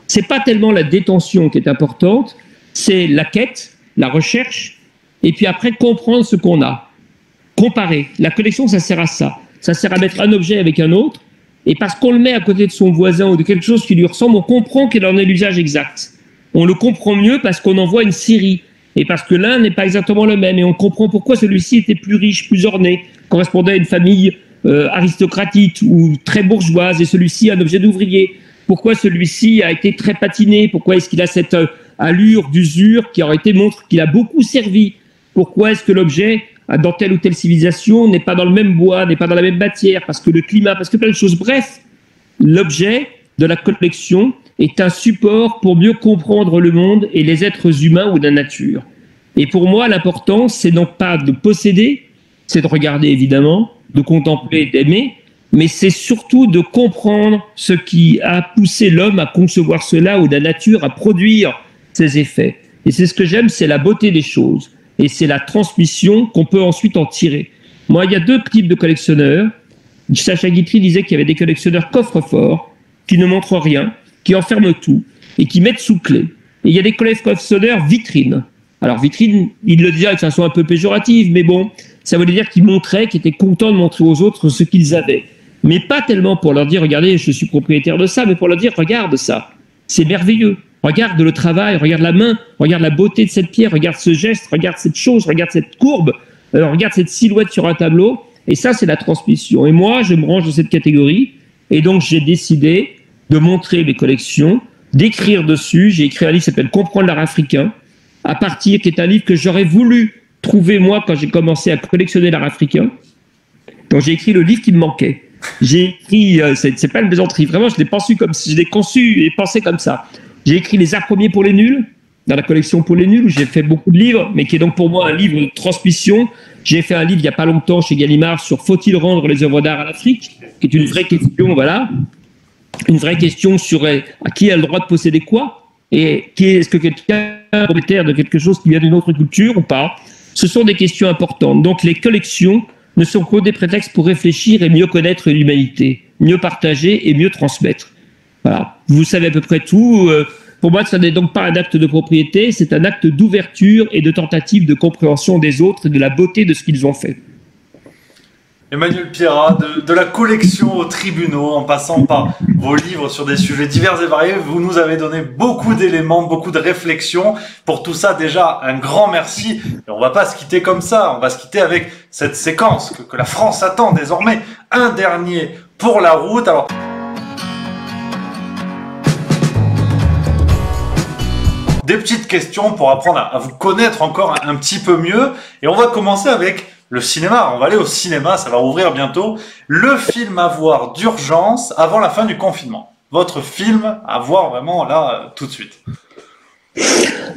C'est pas tellement la détention qui est importante, c'est la quête, la recherche, et puis après comprendre ce qu'on a. Comparer. La collection, ça sert à ça. Ça sert à mettre un objet avec un autre, et parce qu'on le met à côté de son voisin ou de quelque chose qui lui ressemble, on comprend quel en est l'usage exact. On le comprend mieux parce qu'on en voit une série, et parce que l'un n'est pas exactement le même, et on comprend pourquoi celui-ci était plus riche, plus orné, correspondait à une famille aristocratique ou très bourgeoise, et celui-ci un objet d'ouvrier. Pourquoi celui-ci a été très patiné, pourquoi est-ce qu'il a cette allure d'usure qui aurait été montre qu'il a beaucoup servi. Pourquoi est-ce que l'objet, dans telle ou telle civilisation, n'est pas dans le même bois, n'est pas dans la même matière, parce que le climat, parce que plein de choses. Bref, l'objet de la collection est un support pour mieux comprendre le monde et les êtres humains ou la nature. Et pour moi, l'important, c'est non pas de posséder, c'est de regarder évidemment, de contempler, d'aimer, mais c'est surtout de comprendre ce qui a poussé l'homme à concevoir cela ou la nature à produire ces effets. Et c'est ce que j'aime, c'est la beauté des choses. Et c'est la transmission qu'on peut ensuite en tirer. Moi, il y a 2 types de collectionneurs. Sacha Guitry disait qu'il y avait des collectionneurs coffre-fort, qui ne montrent rien, qui enferment tout, et qui mettent sous clé. Et il y a des collectionneurs vitrines. Alors vitrine, il le disait avec façon un peu péjorative, mais bon, ça voulait dire qu'ils montraient, qu'ils étaient contents de montrer aux autres ce qu'ils avaient. Mais pas tellement pour leur dire, regardez, je suis propriétaire de ça, mais pour leur dire, regarde ça, c'est merveilleux. Regarde le travail, regarde la main, regarde la beauté de cette pierre, regarde ce geste, regarde cette chose, regarde cette courbe, regarde cette silhouette sur un tableau. Et ça, c'est la transmission. Et moi, je me range dans cette catégorie. Et donc, j'ai décidé de montrer les collections, d'écrire dessus. J'ai écrit un livre qui s'appelle Comprendre l'art africain, à partir, qui est un livre que j'aurais voulu trouver, moi, quand j'ai commencé à collectionner l'art africain. Donc, j'ai écrit le livre qui me manquait. J'ai écrit, c'est pas une plaisanterie, vraiment, je l'ai conçu et pensé comme ça. J'ai écrit Les arts premiers pour les nuls, dans la collection pour les nuls, où j'ai fait beaucoup de livres, mais qui est donc pour moi un livre de transmission. J'ai fait un livre il n'y a pas longtemps chez Gallimard sur Faut-il rendre les œuvres d'art à l'Afrique, qui est une vraie question, voilà. Une vraie question sur à qui a le droit de posséder quoi, et est-ce que quelqu'un est propriétaire de quelque chose qui vient d'une autre culture ou pas. Ce sont des questions importantes. Donc les collections ne sont que des prétextes pour réfléchir et mieux connaître l'humanité, mieux partager et mieux transmettre. Voilà. Vous savez à peu près tout. Pour moi, ce n'est donc pas un acte de propriété, c'est un acte d'ouverture et de tentative de compréhension des autres et de la beauté de ce qu'ils ont fait. Emmanuel Pierrat, de la collection aux tribunaux, en passant par vos livres sur des sujets divers et variés, vous nous avez donné beaucoup d'éléments, beaucoup de réflexions. Pour tout ça, déjà, un grand merci. Et on va pas se quitter comme ça, on va se quitter avec cette séquence que la France attend désormais. Un dernier pour la route. Alors, des petites questions pour apprendre à vous connaître encore un petit peu mieux. Et on va commencer avec le cinéma. On va aller au cinéma, ça va rouvrir bientôt. Le film à voir d'urgence avant la fin du confinement. Votre film à voir vraiment là, tout de suite.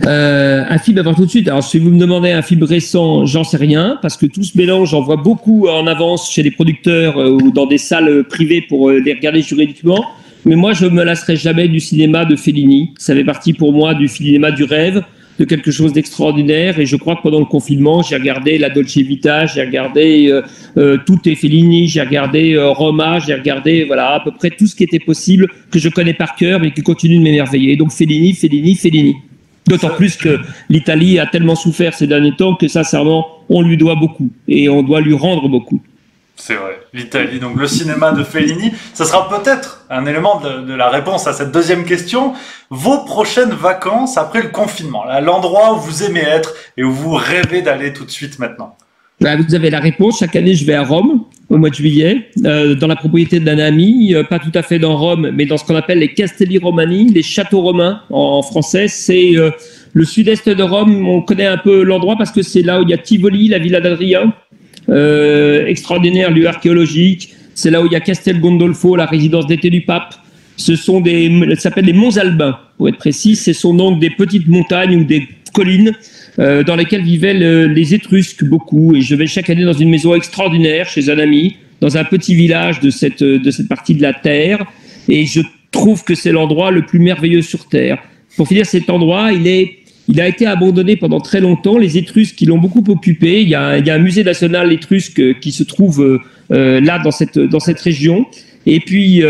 Un film à voir tout de suite. Alors, si vous me demandez un film récent, j'en sais rien, parce que tout se mélange. J'en vois beaucoup en avance chez les producteurs ou dans des salles privées pour les regarder juridiquement. Mais moi, je ne me lasserai jamais du cinéma de Fellini. Ça fait partie pour moi du cinéma du rêve, de quelque chose d'extraordinaire. Et je crois que pendant le confinement, j'ai regardé La Dolce Vita, j'ai regardé tout est Fellini, j'ai regardé Roma, j'ai regardé voilà, à peu près tout ce qui était possible, que je connais par cœur, mais qui continue de m'émerveiller. Donc Fellini, Fellini, Fellini. D'autant plus que l'Italie a tellement souffert ces derniers temps que sincèrement, on lui doit beaucoup. Et on doit lui rendre beaucoup. C'est vrai, l'Italie, donc le cinéma de Fellini, ça sera peut-être un élément de la réponse à cette deuxième question. Vos prochaines vacances après le confinement, l'endroit où vous aimez être et où vous rêvez d'aller tout de suite maintenant. Vous avez la réponse. Chaque année, je vais à Rome au mois de juillet, dans la propriété d'un ami, pas tout à fait dans Rome, mais dans ce qu'on appelle les Castelli Romani, les châteaux romains en français. C'est le sud-est de Rome. On connaît un peu l'endroit parce que c'est là où il y a Tivoli, la Villa d'Adrien. Extraordinaire lieu archéologique. C'est là où il y a Castel Gandolfo, la résidence d'été du pape. Ça s'appelle les Monts Albins, pour être précis. Ce sont donc des petites montagnes ou des collines dans lesquelles vivaient les Étrusques beaucoup. Et je vais chaque année dans une maison extraordinaire chez un ami, dans un petit village de cette partie de la terre. Et je trouve que c'est l'endroit le plus merveilleux sur Terre. Pour finir, cet endroit, il a été abandonné pendant très longtemps. Les Étrusques qui l'ont beaucoup occupé. Il y a un musée national étrusque qui se trouve là dans cette région. Et puis,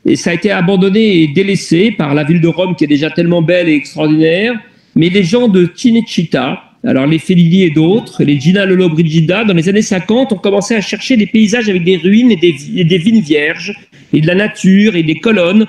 et ça a été abandonné et délaissé par la ville de Rome qui est déjà tellement belle et extraordinaire. Mais les gens de Cinecittà, alors les Fellini et d'autres, les Gina Lollobrigida, dans les années 50, ont commencé à chercher des paysages avec des ruines et des vignes vierges et de la nature et des colonnes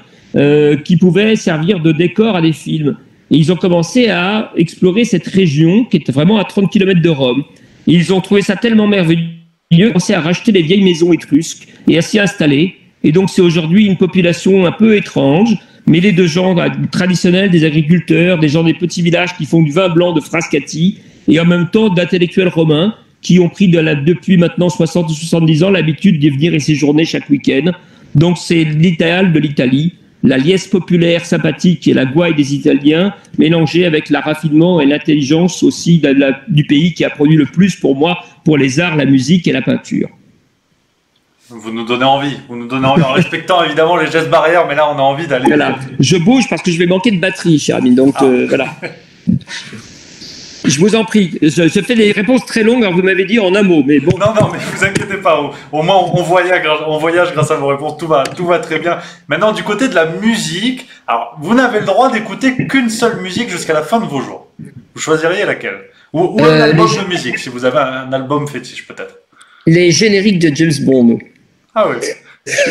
qui pouvaient servir de décor à des films. Et ils ont commencé à explorer cette région qui était vraiment à 30 km de Rome. Et ils ont trouvé ça tellement merveilleux, ils ont commencé à racheter les vieilles maisons étrusques et à s'y installer. Et donc c'est aujourd'hui une population un peu étrange, mêlée de gens traditionnels, des agriculteurs, des gens des petits villages qui font du vin blanc de Frascati, et en même temps d'intellectuels romains qui ont pris depuis maintenant 60 ou 70 ans l'habitude d'y venir et séjourner chaque week-end. Donc c'est l'idéal de l'Italie. La liesse populaire sympathique et la gouaille des Italiens, mélangée avec le raffinement et l'intelligence aussi du pays qui a produit le plus pour moi, pour les arts, la musique et la peinture. Vous nous donnez envie, en respectant évidemment les gestes barrières, mais là on a envie d'aller... Voilà. Je bouge parce que je vais manquer de batterie, cher ami, donc voilà. Je vous en prie, je fais des réponses très longues, alors vous m'avez dit en un mot, mais bon. Non, mais vous inquiétez pas, au moins on voyage grâce à vos réponses, tout va très bien. Maintenant, du côté de la musique, alors vous n'avez le droit d'écouter qu'une seule musique jusqu'à la fin de vos jours. Vous choisiriez laquelle? Ou un album de musique, si vous avez un album fétiche, peut-être. Les génériques de James Bond. Ah oui.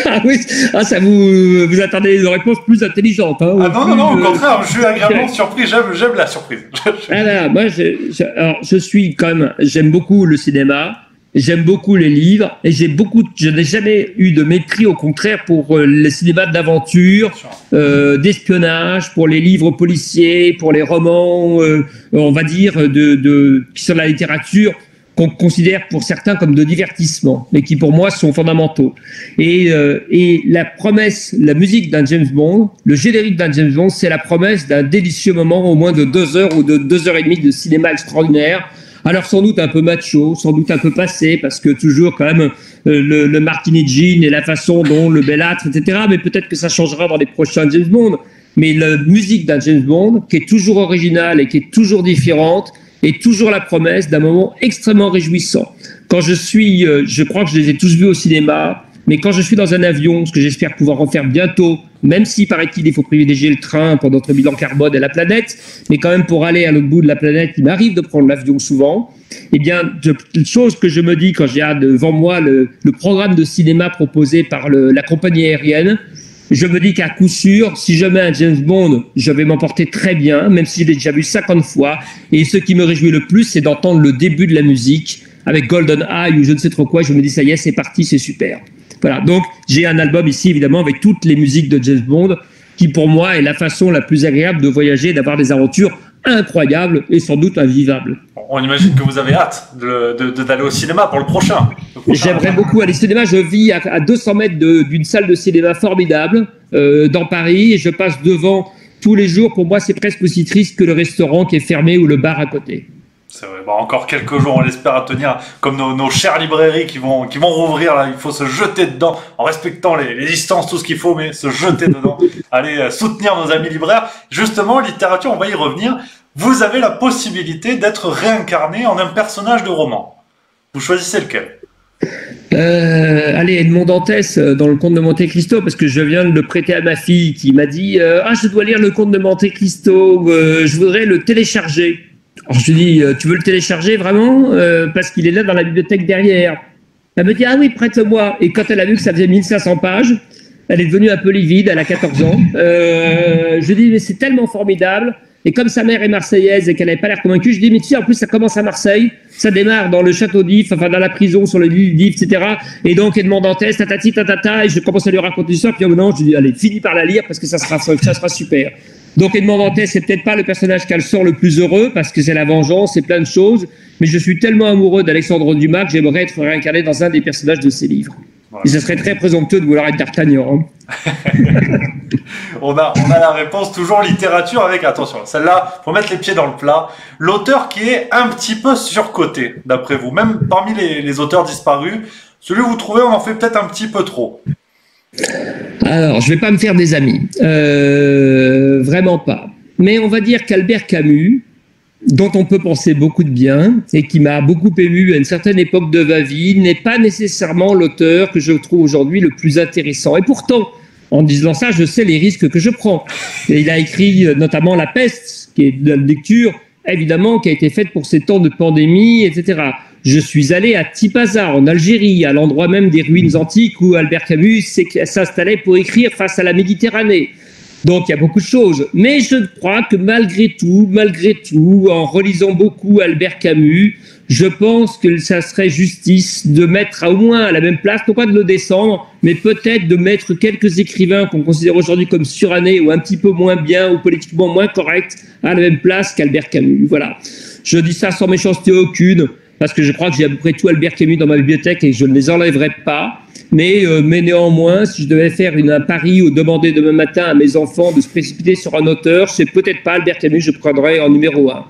Ah oui, ça vous attendez une réponse plus intelligente. Hein, non, au contraire, je suis agréablement surpris, j'aime la surprise. Moi, je suis quand même, j'aime beaucoup le cinéma, j'aime beaucoup les livres, et je n'ai jamais eu de mépris, au contraire, pour le cinéma d'aventure, d'espionnage, pour les livres policiers, pour les romans, on va dire, qui sont de la littérature, qu'on considère pour certains comme de divertissement, mais qui pour moi sont fondamentaux. Et la promesse, la musique d'un James Bond, le générique d'un James Bond, c'est la promesse d'un délicieux moment, au moins de 2 heures ou de 2 heures et demie de cinéma extraordinaire. Alors sans doute un peu macho, sans doute un peu passé, parce que toujours quand même le Martini Gin et la façon dont le bellâtre, etc. Mais peut-être que ça changera dans les prochains James Bond. Mais la musique d'un James Bond, qui est toujours originale et qui est toujours différente, et toujours la promesse d'un moment extrêmement réjouissant. Quand je crois que je les ai tous vus au cinéma, mais quand je suis dans un avion, ce que j'espère pouvoir refaire bientôt, même si, paraît-il, il faut privilégier le train pour notre bilan carbone et la planète, mais quand même pour aller à l'autre bout de la planète, il m'arrive de prendre l'avion souvent, eh bien, chose que je me dis quand j'ai devant moi le programme de cinéma proposé par la compagnie aérienne, je me dis qu'à coup sûr, si je mets un James Bond, je vais m'en porter très bien, même si je l'ai déjà vu 50 fois. Et ce qui me réjouit le plus, c'est d'entendre le début de la musique avec GoldenEye ou je ne sais trop quoi. Je me dis, ça y est, c'est parti, c'est super. Voilà, donc j'ai un album ici, évidemment, avec toutes les musiques de James Bond, qui pour moi est la façon la plus agréable de voyager, d'avoir des aventures incroyables et sans doute invivables. On imagine que vous avez hâte d'aller au cinéma pour le prochain. J'aimerais beaucoup aller au cinéma. Je vis à 200 mètres d'une salle de cinéma formidable dans Paris et je passe devant tous les jours. Pour moi, c'est presque aussi triste que le restaurant qui est fermé ou le bar à côté. C'est vrai. Bon, encore quelques jours, on l'espère, à tenir. Comme nos chères librairies qui vont rouvrir, là, il faut se jeter dedans en respectant les distances, tout ce qu'il faut, mais se jeter dedans. Allez soutenir nos amis libraires. Justement, littérature, on va y revenir. Vous avez la possibilité d'être réincarné en un personnage de roman. Vous choisissez lequel? Allez, Edmond Dantès dans le Comte de Monte Cristo, parce que je viens de le prêter à ma fille qui m'a dit je dois lire le Comte de Monte Cristo, je voudrais le télécharger. Alors je lui dis tu veux le télécharger vraiment parce qu'il est là dans la bibliothèque derrière. Elle me dit ah oui, prête-le-moi. Et quand elle a vu que ça faisait 1500 pages, elle est devenue un peu livide, elle a 14 ans. Je lui dis mais c'est tellement formidable. Et comme sa mère est marseillaise et qu'elle n'avait pas l'air convaincue, je dis mais tu sais, en plus ça commence à Marseille, ça démarre dans le château d'If, enfin dans la prison sur le lit d'If, etc. Et donc Edmond Dantès, tatati tatata, et je commence à lui raconter ça, puis non, je dis allez, finis par la lire parce que ça sera super. Donc Edmond Dantès, c'est peut-être pas le personnage qu'elle sort le plus heureux parce que c'est la vengeance, c'est plein de choses, mais je suis tellement amoureux d'Alexandre Dumas que j'aimerais être réincarné dans un des personnages de ses livres. Voilà. Et ce serait très présomptueux de vouloir être d'Artagnan. Hein. on a la réponse, toujours littérature avec, attention, celle-là, faut mettre les pieds dans le plat. L'auteur qui est un petit peu surcoté, d'après vous, même parmi les auteurs disparus, celui que vous trouvez, on en fait peut-être un petit peu trop. Alors, je vais pas me faire des amis. Vraiment pas. Mais on va dire qu'Albert Camus, dont on peut penser beaucoup de bien et qui m'a beaucoup ému à une certaine époque de ma vie, n'est pas nécessairement l'auteur que je trouve aujourd'hui le plus intéressant. Et pourtant, en disant ça, je sais les risques que je prends. Et il a écrit notamment La Peste, qui est une lecture, évidemment, qui a été faite pour ces temps de pandémie, etc. Je suis allé à Tipaza, en Algérie, à l'endroit même des ruines antiques où Albert Camus s'installait pour écrire face à la Méditerranée. Donc il y a beaucoup de choses, mais je crois que malgré tout, en relisant beaucoup Albert Camus, je pense que ça serait justice de mettre au moins à la même place, non pas de le descendre, mais peut-être de mettre quelques écrivains qu'on considère aujourd'hui comme surannés ou un petit peu moins bien ou politiquement moins corrects à la même place qu'Albert Camus. Voilà. Je dis ça sans méchanceté aucune, parce que je crois que j'ai à peu près tout Albert Camus dans ma bibliothèque et que je ne les enlèverai pas. Mais néanmoins, si je devais faire un pari ou demander demain matin à mes enfants de se précipiter sur un auteur, c'est peut-être pas Albert Camus, je prendrais en numéro 1.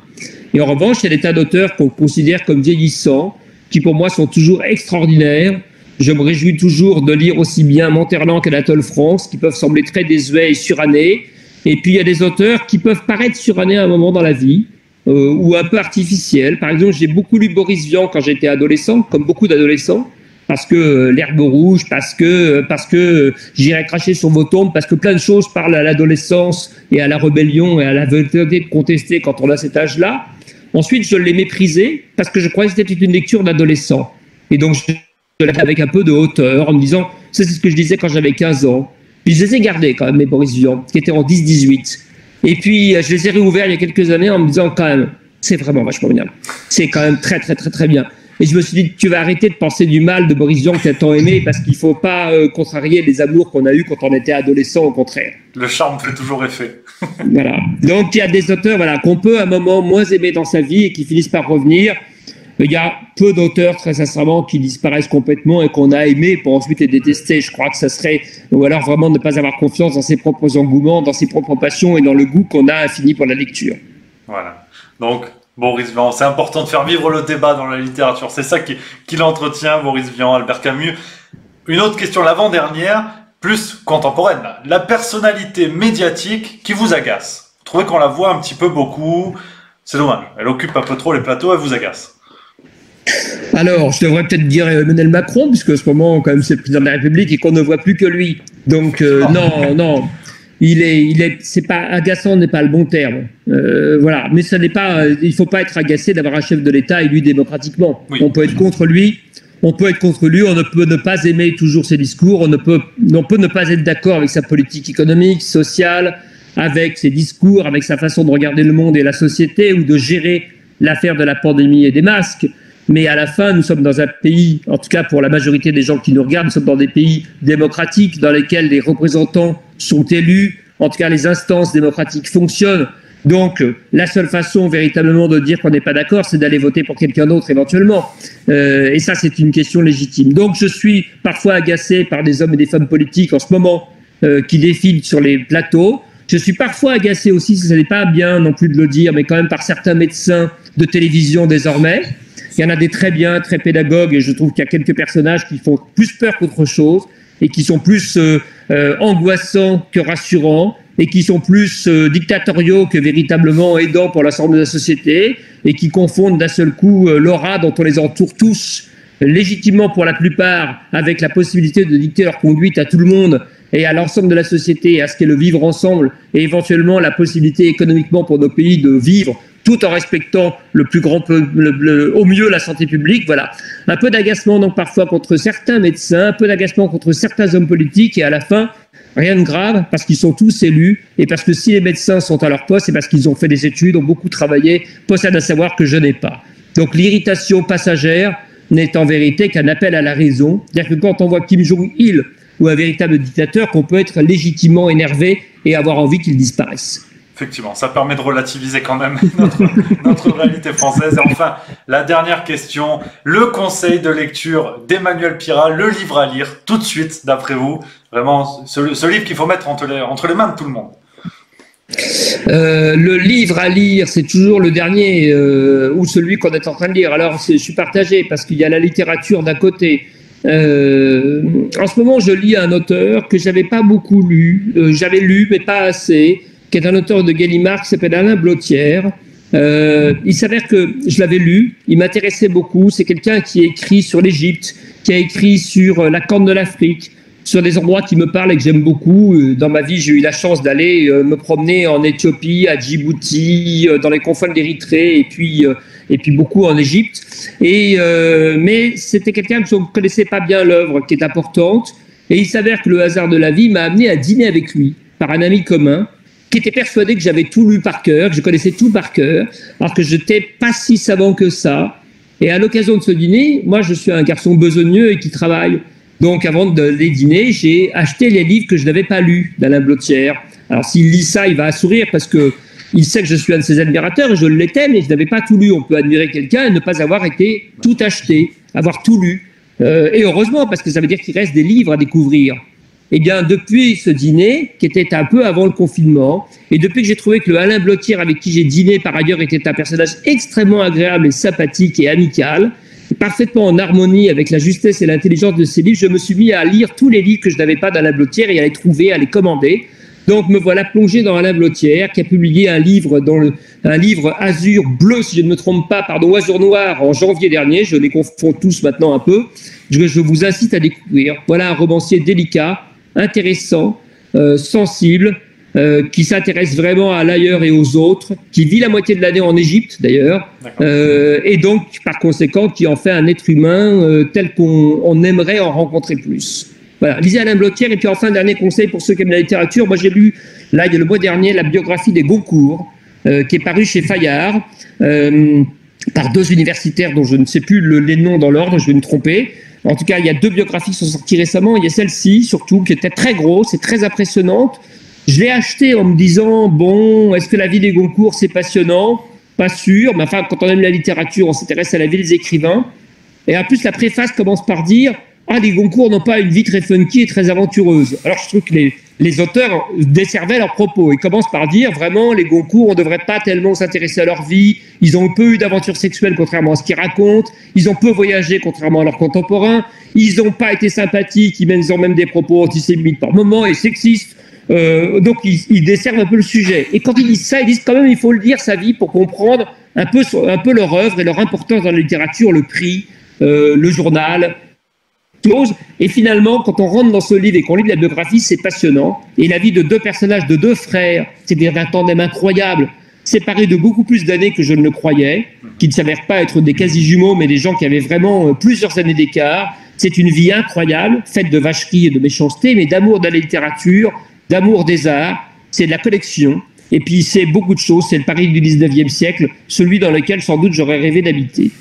Et en revanche, il y a des tas d'auteurs qu'on considère comme vieillissants, qui pour moi sont toujours extraordinaires. Je me réjouis toujours de lire aussi bien Monterland qu'Anatole France, qui peuvent sembler très désuets et surannés. Et puis il y a des auteurs qui peuvent paraître surannés à un moment dans la vie, ou un peu artificiels. Par exemple, j'ai beaucoup lu Boris Vian quand j'étais adolescent, comme beaucoup d'adolescents. parce que l'herbe rouge, parce que j'irai cracher sur vos tombes, parce que plein de choses parlent à l'adolescence et à la rébellion et à la volonté de contester quand on a cet âge-là. Ensuite, je l'ai méprisé parce que je croyais que c'était une lecture d'adolescent. Et donc, je l'ai fait avec un peu de hauteur en me disant, ça c'est ce que je disais quand j'avais 15 ans. Puis je les ai gardés quand même, mes Boris Vian, qui étaient en 10-18. Et puis, je les ai réouverts il y a quelques années en me disant quand même, c'est vraiment vachement bien. C'est quand même très, très, très, très bien. Et je me suis dit, tu vas arrêter de penser du mal de Boris Vian que tu as tant aimé parce qu'il ne faut pas contrarier les amours qu'on a eus quand on était adolescent, au contraire. Le charme fait toujours effet. Voilà. Donc, il y a des auteurs qu'on peut à un moment moins aimer dans sa vie et qui finissent par revenir. Il y a peu d'auteurs, très sincèrement, qui disparaissent complètement et qu'on a aimé pour ensuite les détester. Je crois que ça serait, ou alors vraiment ne pas avoir confiance dans ses propres engouements, dans ses propres passions et dans le goût qu'on a infini pour la lecture. Voilà. Donc, Boris Vian, c'est important de faire vivre le débat dans la littérature. C'est ça qui l'entretient, Boris Vian, Albert Camus. Une autre question, l'avant-dernière, plus contemporaine. La personnalité médiatique qui vous agace. Vous trouvez qu'on la voit un petit peu beaucoup. C'est dommage. Elle occupe un peu trop les plateaux, elle vous agace. Alors, je devrais peut-être dire Emmanuel Macron, puisque en ce moment, quand même, c'est le président de la République et qu'on ne voit plus que lui. Donc, non. C'est pas agaçant, n'est pas le bon terme. Voilà. Mais ça n'est pas, il faut pas être agacé d'avoir un chef de l'État élu démocratiquement. Oui. On peut être contre lui. On peut ne peut ne pas aimer toujours ses discours. On peut ne pas être d'accord avec sa politique économique, sociale, avec ses discours, avec sa façon de regarder le monde et la société ou de gérer l'affaire de la pandémie et des masques. Mais à la fin, nous sommes dans un pays, en tout cas pour la majorité des gens qui nous regardent, nous sommes dans des pays démocratiques dans lesquels les représentants sont élus, en tout cas les instances démocratiques fonctionnent. Donc la seule façon véritablement de dire qu'on n'est pas d'accord, c'est d'aller voter pour quelqu'un d'autre éventuellement. Et ça, c'est une question légitime. Donc je suis parfois agacé par des hommes et des femmes politiques en ce moment qui défilent sur les plateaux. Je suis parfois agacé aussi, ce n'est pas bien non plus de le dire, mais quand même par certains médecins de télévision désormais. Il y en a des très bien, très pédagogues, et je trouve qu'il y a quelques personnages qui font plus peur qu'autre chose, et qui sont plus angoissants que rassurants, et qui sont plus dictatoriaux que véritablement aidants pour l'ensemble de la société, et qui confondent d'un seul coup l'aura dont on les entoure tous, légitimement pour la plupart, avec la possibilité de dicter leur conduite à tout le monde, et à l'ensemble de la société, et à ce qu'est le vivre ensemble, et éventuellement la possibilité économiquement pour nos pays de vivre tout en respectant au mieux la santé publique, voilà. Un peu d'agacement donc parfois contre certains médecins, un peu d'agacement contre certains hommes politiques, et à la fin, rien de grave, parce qu'ils sont tous élus, et parce que si les médecins sont à leur poste, c'est parce qu'ils ont fait des études, ont beaucoup travaillé, possèdent un savoir que je n'ai pas. Donc l'irritation passagère n'est en vérité qu'un appel à la raison, c'est-à-dire que quand on voit Kim Jong-il ou un véritable dictateur, qu'on peut être légitimement énervé et avoir envie qu'il disparaisse. Effectivement, ça permet de relativiser quand même notre réalité française. Et enfin, la dernière question, le conseil de lecture d'Emmanuel Pira, le livre à lire tout de suite, d'après vous. Vraiment, ce livre qu'il faut mettre entre les mains de tout le monde. Le livre à lire, c'est toujours le dernier ou celui qu'on est en train de lire. Alors, je suis partagé parce qu'il y a la littérature d'un côté. En ce moment, je lis un auteur que j'avais pas beaucoup lu. J'avais lu, mais pas assez, qui est un auteur de Gallimard qui s'appelle Alain Blottière. Il s'avère que je l'avais lu, il m'intéressait beaucoup. C'est quelqu'un qui a écrit sur l'Égypte, qui a écrit sur la Corne de l'Afrique, sur des endroits qui me parlent et que j'aime beaucoup. Dans ma vie, j'ai eu la chance d'aller me promener en Éthiopie, à Djibouti, dans les confins de l'Érythrée, et puis beaucoup en Égypte. Mais c'était quelqu'un que je ne connaissais pas bien l'œuvre, qui est importante. Et il s'avère que le hasard de la vie m'a amené à dîner avec lui, par un ami commun, qui était persuadé que j'avais tout lu par cœur, que je connaissais tout par cœur, alors que je n'étais pas si savant que ça. Et à l'occasion de ce dîner, moi je suis un garçon besogneux et qui travaille. Donc avant d'aller dîner, j'ai acheté les livres que je n'avais pas lus d'Alain Blottière. Alors s'il lit ça, il va sourire parce que il sait que je suis un de ses admirateurs et je l'étais, mais je n'avais pas tout lu. On peut admirer quelqu'un et ne pas avoir été tout acheté, avoir tout lu. Et heureusement, parce que ça veut dire qu'il reste des livres à découvrir. Eh bien, depuis ce dîner, qui était un peu avant le confinement, et depuis que j'ai trouvé que le Alain Blottière, avec qui j'ai dîné par ailleurs, était un personnage extrêmement agréable et sympathique et amical, parfaitement en harmonie avec la justesse et l'intelligence de ses livres, je me suis mis à lire tous les livres que je n'avais pas d'Alain Blottière et à les trouver, à les commander. Donc me voilà plongé dans Alain Blottière, qui a publié un livre Azur bleu, si je ne me trompe pas, Azur noir, en janvier dernier. Je les confonds tous maintenant un peu. je vous incite à découvrir. Voilà un romancier délicat, intéressant, sensible, qui s'intéresse vraiment à l'ailleurs et aux autres, qui vit la moitié de l'année en Égypte d'ailleurs, et donc par conséquent qui en fait un être humain tel qu'on aimerait en rencontrer plus. Voilà, lisez Alain Blottière. Et puis enfin, dernier conseil pour ceux qui aiment la littérature, moi j'ai lu là il y a le mois dernier la biographie des Goncourt, qui est parue chez Fayard, par deux universitaires dont je ne sais plus les noms dans l'ordre, je vais me tromper. En tout cas, il y a deux biographies qui sont sorties récemment. Il y a celle-ci, surtout, qui était très grosse et très impressionnante. Je l'ai achetée en me disant, bon, est-ce que la vie des Goncourt, c'est passionnant? Pas sûr, mais enfin, quand on aime la littérature, on s'intéresse à la vie des écrivains. Et en plus, la préface commence par dire, ah, les Goncourt n'ont pas une vie très funky et très aventureuse. Alors, je trouve que les auteurs desservaient leurs propos. Ils commencent par dire, vraiment, les Goncourt, on ne devrait pas tellement s'intéresser à leur vie. Ils ont peu eu d'aventures sexuelles, contrairement à ce qu'ils racontent. Ils ont peu voyagé, contrairement à leurs contemporains. Ils n'ont pas été sympathiques. Ils ont même des propos antisémites par moments et sexistes. Donc, ils desservent un peu le sujet. Et quand ils disent ça, ils disent quand même, il faut le dire, sa vie, pour comprendre un peu leur œuvre et leur importance dans la littérature, le prix, le journal, chose. Et finalement, quand on rentre dans ce livre et qu'on lit la biographie, c'est passionnant. Et la vie de deux personnages, de deux frères, c'est-à-dire d'un tandem incroyable, séparés de beaucoup plus d'années que je ne le croyais, qui ne s'avèrent pas être des quasi-jumeaux, mais des gens qui avaient vraiment plusieurs années d'écart. C'est une vie incroyable, faite de vacherie et de méchanceté, mais d'amour de la littérature, d'amour des arts, c'est de la collection. Et puis c'est beaucoup de choses, c'est le Paris du 19e siècle, celui dans lequel sans doute j'aurais rêvé d'habiter.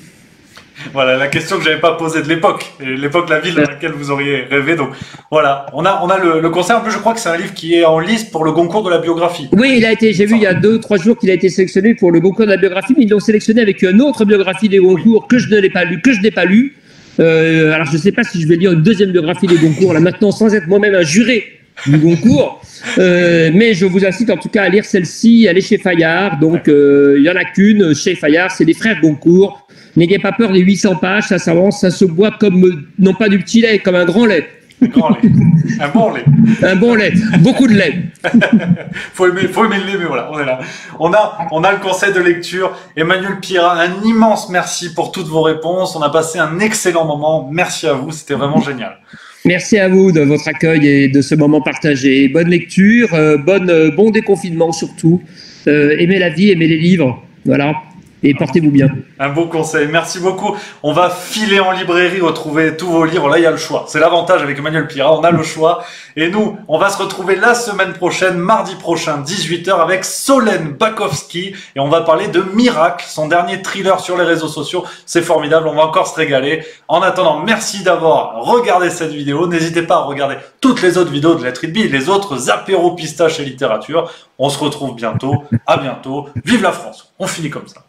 Voilà, la question que j'avais pas posée de l'époque, la ville dans laquelle vous auriez rêvé. Donc voilà, on a le conseil. En plus, je crois que c'est un livre qui est en liste pour le Goncourt de la biographie. Oui, j'ai vu il y a 2-3 jours qu'il a été sélectionné pour le Goncourt de la biographie, mais ils l'ont sélectionné avec une autre biographie des Goncourt que je n'ai pas lu, alors je ne sais pas si je vais lire une deuxième biographie des Goncourt là maintenant, sans être moi-même un juré du Goncourt, mais je vous incite en tout cas à lire celle-ci, aller chez Fayard. Donc il y en a qu'une chez Fayard, c'est les frères Goncourt. N'ayez pas peur des 800 pages, ça s'avance, ça se boit comme, non pas du petit lait, comme un grand lait. Un grand lait. Un bon lait. Un bon lait. Beaucoup de lait. faut aimer le lait, mais voilà, on est là. On a le conseil de lecture. Emmanuel Pirat, un immense merci pour toutes vos réponses. On a passé un excellent moment. Merci à vous, c'était vraiment génial. Merci à vous de votre accueil et de ce moment partagé. Bonne lecture, bon déconfinement surtout. Aimez la vie, aimez les livres. Voilà. Et portez-vous bien. Un beau conseil, merci beaucoup. On va filer en librairie, retrouver tous vos livres. Là, il y a le choix. C'est l'avantage avec Emmanuel Pirat, on a le choix. Et nous, on va se retrouver la semaine prochaine, mardi prochain, 18h, avec Solène Bakowski. Et on va parler de Miracle, son dernier thriller sur les réseaux sociaux. C'est formidable, on va encore se régaler. En attendant, merci d'avoir regardé cette vidéo. N'hésitez pas à regarder toutes les autres vidéos de Let It Be, les autres apéros pistache et littérature. On se retrouve bientôt. À bientôt. Vive la France. On finit comme ça.